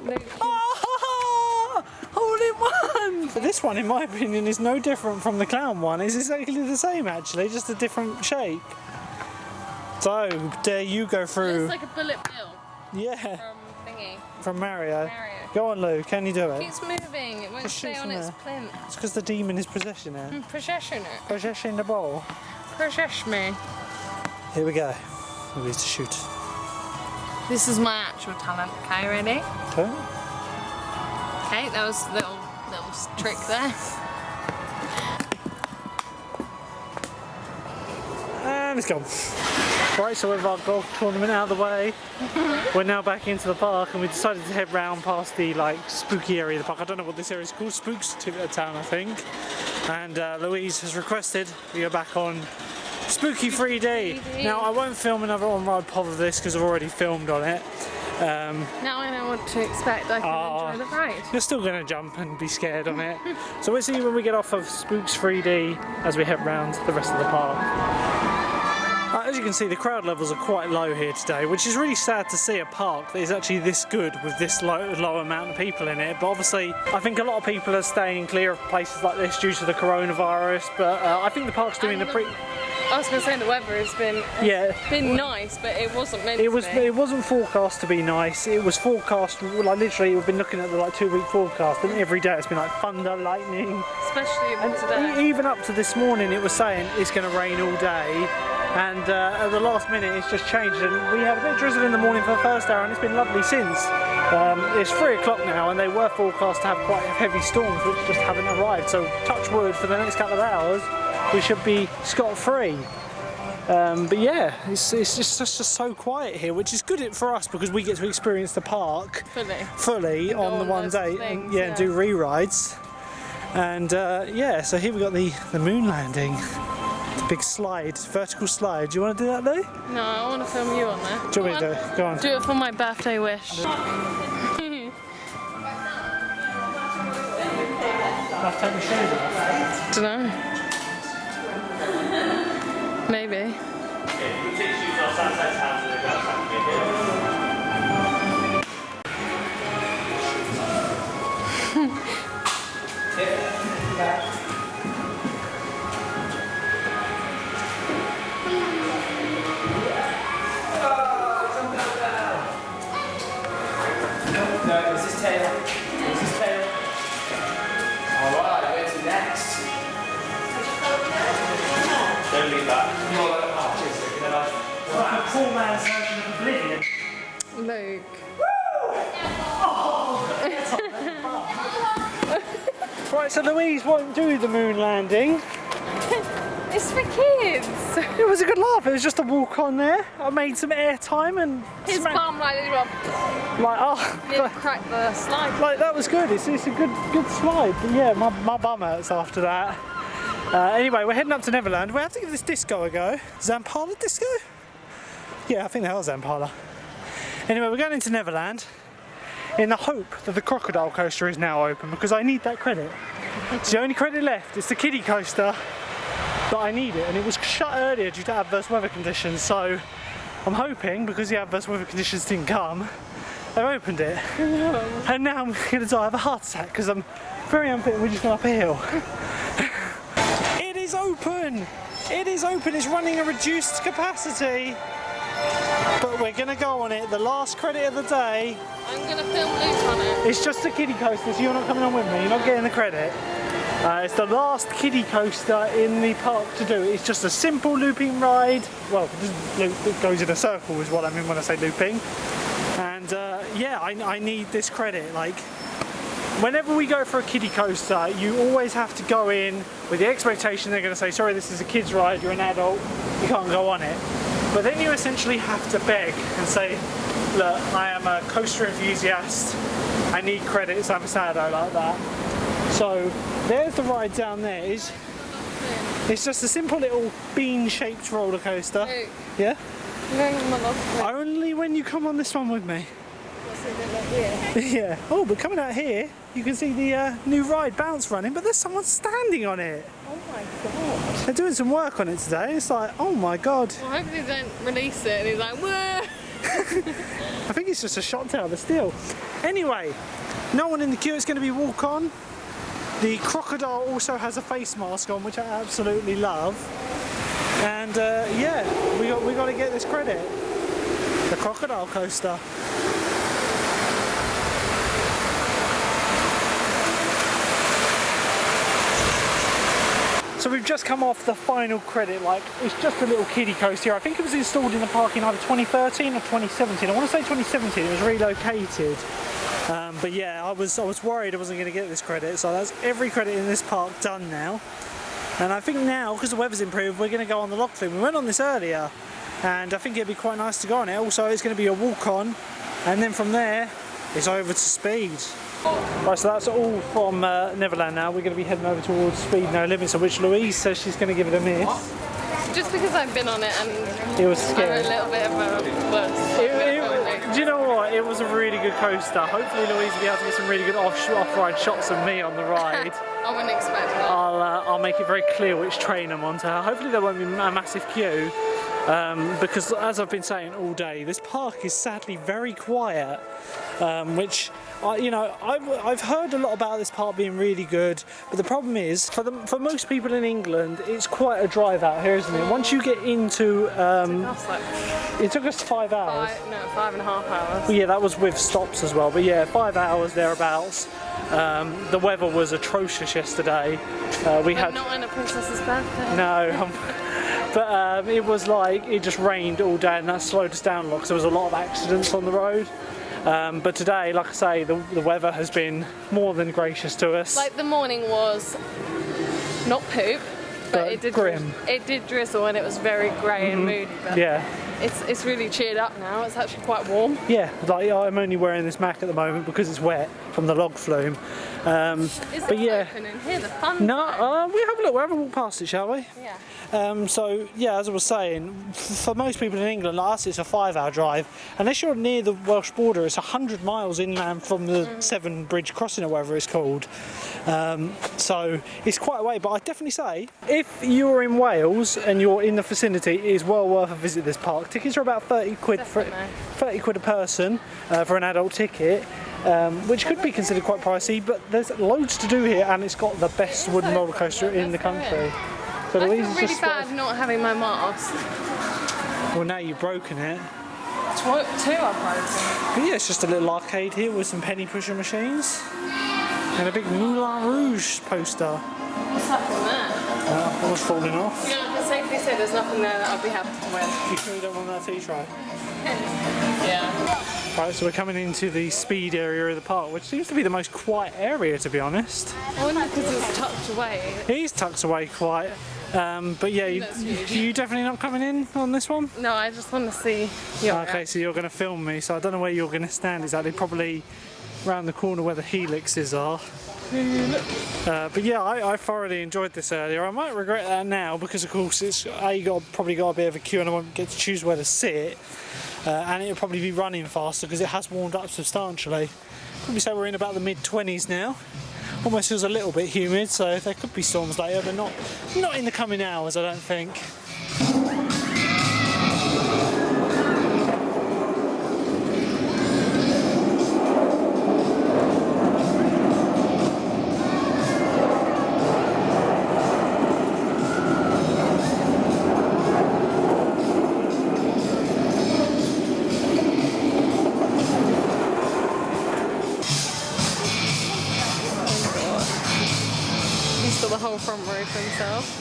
Luke. ah, hole-in-one! But this one, in my opinion, is no different from the clown one. It's exactly the same, actually, just a different shape. So, dare you go through? It's like a bullet bill Yeah, from thingy. from Mario. Mario. Go on, Lou. Can you do it? It's moving. It won't Just stay shoot on from its there. plinth. It's because the demon is possessing it. Possession it. Possessing the ball. Possess me. Here we go. Louise to shoot. This is my actual talent. Okay, ready? Okay. Okay, that was a little trick there. And it's gone. Right, so with our golf tournament out of the way, we're now back into the park, and we decided to head round past the spooky area of the park. I don't know what this area is called, Spooks Town, I think. And Louise has requested we go back on Spooky 3D. Now I won't film another on-ride pod of this because I've already filmed on it. Now I know what to expect. I can enjoy the ride. You're still going to jump and be scared on it. So we'll see you when we get off of Spooks 3D as we head round the rest of the park. As you can see, the crowd levels are quite low here today, which is really sad to see a park that is actually this good with this low amount of people in it. But obviously, I think a lot of people are staying clear of places like this due to the coronavirus. But I think the park's doing I was going to say the weather has been nice, but it wasn't meant to be. It wasn't forecast to be nice. It was forecast, like literally, we've been looking at the 2-week forecast, and every day it's been like thunder, lightning. Especially today. Even up to this morning, it was saying it's going to rain all day. And at the last minute it's just changed, and we had a bit of drizzle in the morning for the first hour, and it's been lovely since. It's 3 o'clock now, and they were forecast to have quite heavy storms which just haven't arrived, so touch wood, for the next couple of hours we should be scot-free. But yeah, it's just so quiet here, which is good for us because we get to experience the park fully on the one day, and do re-rides. And yeah, so here we got the moon landing. Big slide, vertical slide. Do you want to do that, Lou? No, I want to film you on there. Do you want me to do it? Go on. Do it for my birthday wish. I'll take my shoes off. Dunno. Maybe. No, it was his tail. It was his tail. Alright, where to next? Don't leave that. Like a poor man's version of Oblivion. Luke. Right, so Louise won't do the moon landing. It's for kids. It was a good laugh. It was just a walk on there. I made some air time and His bum cracked the slide. Like that was good. It's a good slide. But yeah, my bum hurts after that. Anyway, we're heading up to Neverland. We have to give this disco a go. Zampala disco? Yeah, I think that was Zampala. Anyway, we're going into Neverland. in the hope that the Crocodile Coaster is now open because I need that credit. It's the only credit left. It's the kiddie coaster, but I need it, and it was shut earlier due to adverse weather conditions, so I'm hoping, because the adverse weather conditions didn't come, they've opened it. And now I'm going to die of a heart attack because I'm very unfit and we're just going up a hill. It is open! It is open, it's running a reduced capacity. But we're going to go on it, the last credit of the day. I'm going to film Luke on it. It's just a kiddie coaster, so you're not coming on with me, you're not getting the credit. It's the last kiddie coaster in the park to do. It's just a simple looping ride. Well, it goes in a circle is what I mean when I say looping. And yeah, I need this credit. Like, whenever we go for a kiddie coaster, you always have to go in with the expectation they're going to say, sorry, this is a kid's ride, you're an adult, you can't go on it. But then you essentially have to beg and say, look, I am a coaster enthusiast, I need credits, I'm a saddo like that. So there's the ride down there. It's just a simple little bean-shaped roller coaster. Luke, Yeah? I'm going on my log trip. Only when you come on this one with me. What's it like here? Yeah. Oh, but coming out here, you can see the new ride Bounce running, but there's someone standing on it. Oh my god. They're doing some work on it today. It's like, oh my god. Well, hopefully they don't release it and he's like, whoa! I think it's just a shot down the steel. Anyway, no one in the queue. It's going to be walk on. The Crocodile also has a face mask on, which I absolutely love. And yeah, we got to get this credit. The Crocodile Coaster. So we've just come off the final credit. Like, it's just a little kiddie coaster here. I think it was installed in the park in either 2013 or 2017. I want to say 2017. It was relocated. But yeah, I was worried I wasn't going to get this credit. So that's every credit in this park done now. And I think now, because the weather's improved, we're going to go on the log flume. We went on this earlier, and I think it'd be quite nice to go on it. Also, it's going to be a walk on, and then from there, it's over to speed. Right, so that's all from Neverland now. We're going to be heading over towards Speed No Limits, which Louise says she's going to give it a miss. Just because I've been on it and It was I'm scary. a little bit of a wuss. Do you know what? It was a really good coaster. Hopefully Louise will be able to get some really good off-ride shots of me on the ride. I wouldn't expect that. I'll make it very clear which train I'm on to her. Hopefully there won't be a massive queue. Because as I've been saying all day, this park is sadly very quiet, which you know, I've heard a lot about this park being really good, but the problem is for most people in England, it's quite a drive out here, isn't it? Once you get into it took us 5 hours. 5.5 hours. Well, yeah, that was with stops as well, but yeah, 5 hours thereabouts. The weather was atrocious yesterday. We had not on a princess's birthday. no. But it was like, it just rained all day and that slowed us down a lot because there was a lot of accidents on the road. But today, like I say, the weather has been more than gracious to us. Like, the morning was not poop, but it did grim. It did drizzle and it was very grey and moody. But Yeah. It's really cheered up now. It's actually quite warm. Yeah, like I'm only wearing this Mac at the moment because it's wet from the log flume. Is But it yeah. open in here? The fun No, zone? we have a look. We'll have a walk past it, shall we? Yeah. So yeah, as I was saying, for most people in England, like us, it's a 5-hour drive. Unless you're near the Welsh border, it's 100 miles inland from the Severn Bridge crossing or whatever it's called. So it's quite a way, but I'd definitely say if you're in Wales and you're in the vicinity, it is well worth a visit this park. Tickets are about 30 quid Definitely. 30 quid a person for an adult ticket. Which could be considered quite pricey, but there's loads to do here, and it's got the best wooden roller coaster in the country. So I Louise feel is really just bad not having my mask. well, now you've broken it. Two I've broken. But yeah, it's just a little arcade here with some penny pusher machines and a big Moulin Rouge poster. What's happening there? I was falling off. Yeah, I can safely say there's nothing there that I'll be happy to win. You sure you don't want that tea tray? Yeah. Right, so we're coming into the speed area of the park, which seems to be the most quiet area, to be honest. I wonder because it's tucked away. It is tucked away quite. But yeah, you definitely not coming in on this one? No, I just want to see your Okay, so you're going to film me, so I don't know where you're going to stand exactly, probably round the corner where the helixes are. But yeah, I thoroughly enjoyed this earlier. I might regret that now because of course it's probably got a bit of a queue and I won't get to choose where to sit. and it'll probably be running faster because it has warmed up substantially. Probably say we're in about the mid-20s now. Almost feels a little bit humid, so there could be storms later, but not in the coming hours, I don't think. The whole front row for himself.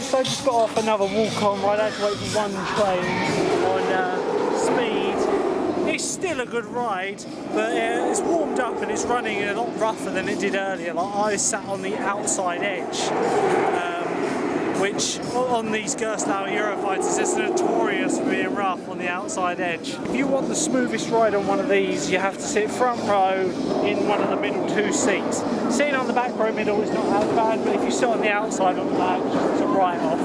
So I just got off another walk-on ride. I had to wait for one train on speed. It's still a good ride, but it's warmed up and it's running a lot rougher than it did earlier. Like I sat on the outside edge, which on these Gerstlauer Eurofighters is notorious for being rough on the outside edge. If you want the smoothest ride on one of these, you have to sit front row in one of the middle two seats. Sitting on the back row middle is not as bad, but if you sit on the outside on the back, it's a write-off.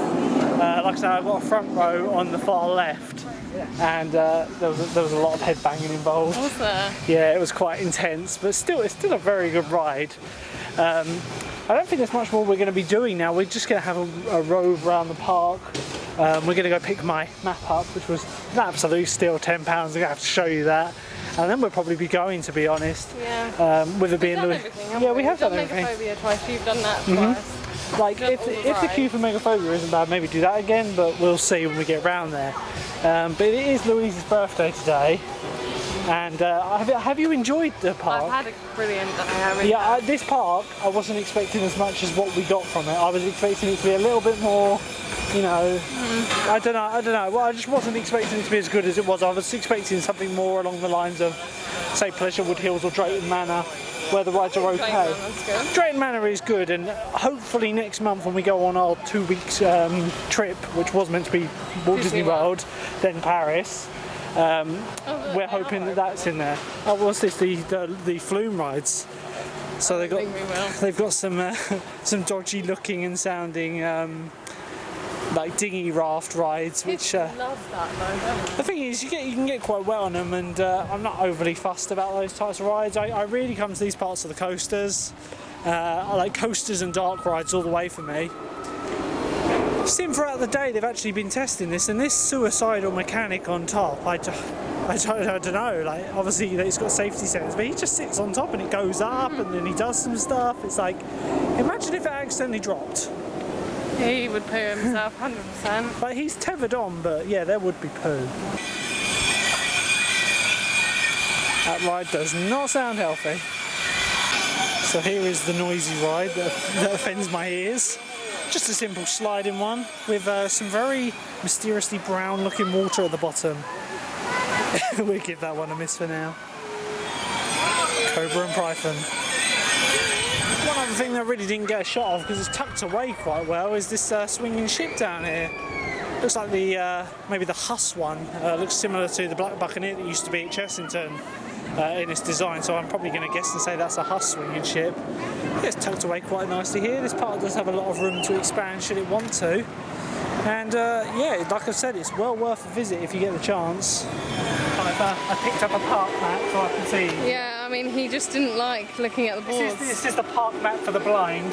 Like I said, I've got a front row on the far left, and there was a lot of headbanging involved. Was there? Yeah, it was quite intense, but still, it's still a very good ride. I don't think there's much more we're going to be doing now. We're just going to have a rove around the park. We're going to go pick my map up, which was an absolute steal, £10. I'm going to have to show you that. And then we'll probably be going, to be honest. Yeah. With it being Louise. Yeah, we have done everything. Megaphobia twice. You've done that twice. Like, if the queue for Megaphobia isn't bad, maybe do that again, but we'll see when we get round there. But it is Louise's birthday today. And have you enjoyed the park? I've had a brilliant day. This park, I wasn't expecting as much as what we got from it. I was expecting it to be a little bit more, you know, I don't know. Well, I just wasn't expecting it to be as good as it was. I was expecting something more along the lines of, say, Pleasurewood Hills or Drayton Manor, where the rides are okay. Drayton Manor is good, and hopefully next month when we go on our 2 weeks trip, which was meant to be Walt Disney World, then Paris, we're hoping that that's in there. Oh, what's this? The flume rides. So they've got some dodgy looking and sounding like dinghy raft rides, which love that though, don't the thing is you can get quite wet on them, and I'm not overly fussed about those types of rides. I really come to these parts of the coasters. I like coasters and dark rides all the way for me. Seen throughout the day they've actually been testing this, and this suicidal mechanic on top, I don't know, like obviously it's got safety settings, but he just sits on top and it goes up and then he does some stuff. It's like, imagine if it accidentally dropped. He would poo himself, 100%. Like he's tethered on, but yeah, there would be poo. That ride does not sound healthy. So here is the noisy ride that offends my ears. Just a simple sliding one with some very mysteriously brown looking water at the bottom. We'll give that one a miss for now. Cobra and Python. One other thing that I really didn't get a shot of because it's tucked away quite well is this swinging ship down here. Looks like maybe the Huss one. Looks similar to the Black Buccaneer that used to be at Chessington in its design, so I'm probably going to guess and say that's a Huss swinging ship. Yeah, it's tucked away quite nicely here. This part does have a lot of room to expand should it want to. And yeah, like I said, it's well worth a visit if you get the chance. I picked up a park map so I can see. Yeah, I mean, he just didn't like looking at the boards. This is the park map for the blind.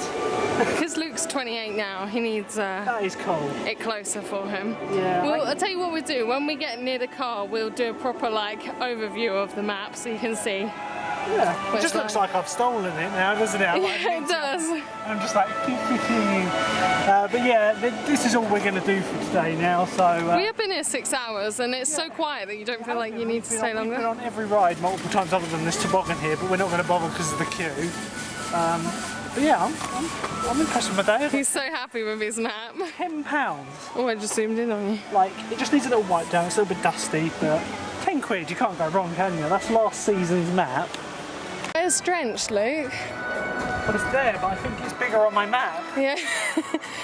Because Luke's 28 now, he needs that is cool. It closer for him. Yeah. Well, I'll tell you what we'll do. When we get near the car, we'll do a proper like overview of the map so you can see. Yeah, it just looks like I've stolen it now, doesn't it? Yeah, it does. I'm just like, but yeah, this is all we're going to do for today now. So we have been here 6 hours, and it's so quiet that you don't feel like you need to stay We've been longer. on every ride multiple times other than this toboggan here, but we're not going to bother because of the queue. But yeah, I'm impressed with my day. He's so happy with his map. £10. Oh, I just zoomed in on you. Like, it just needs a little wipe down. It's a little bit dusty, but 10 quid, you can't go wrong, can you? That's last season's map. It's drenched, Luke. But it's there, but I think it's bigger on my map. Yeah.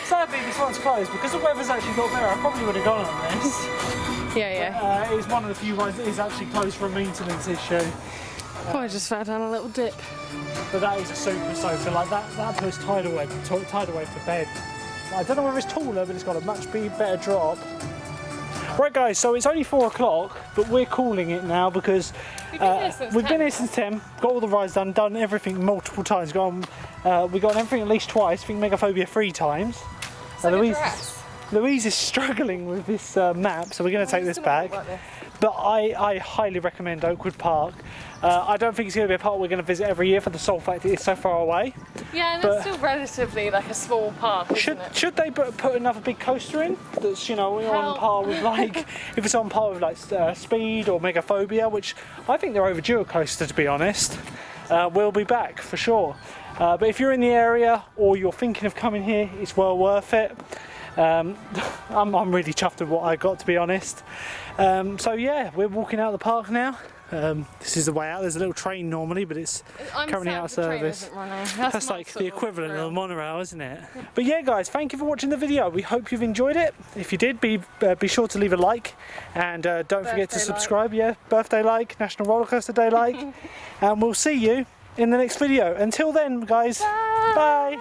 Sadly, this one's closed. Because the weather's actually got better, I probably would have gone on this. Yeah. It's one of the few rides that is actually closed for a maintenance issue. Oh, I just fell down a little dip. But that is a super sofa. Like that puts tidal wave to bed. I don't know whether it's taller, but it's got a much better drop. Right guys, so it's only 4 o'clock, but we're calling it now because we've been here since 10, got all the rides done everything multiple times. We've got everything at least twice, I think Megaphobia 3 times. Louise is struggling with this map, so we're going to take this back. But I highly recommend Oakwood Park. I don't think it's going to be a park we're going to visit every year for the sole fact it is so far away. Yeah, and it's still relatively like a small park, isn't it? Should they put another big coaster in that's, you know, on par with like, if it's on par with like Speed or Megaphobia, which I think they're overdue a coaster, to be honest. We'll be back for sure. But if you're in the area or you're thinking of coming here, it's well worth it. I'm really chuffed with what I got, to be honest. So yeah, we're walking out of the park now. This is the way out. There's a little train normally, but it's currently out of service. That's like the equivalent of a monorail, isn't it? But yeah, guys, thank you for watching the video. We hope you've enjoyed it. If you did, be sure to leave a like, and don't forget to subscribe. Yeah, birthday like, National Roller Coaster Day like, and we'll see you in the next video. Until then, guys, bye.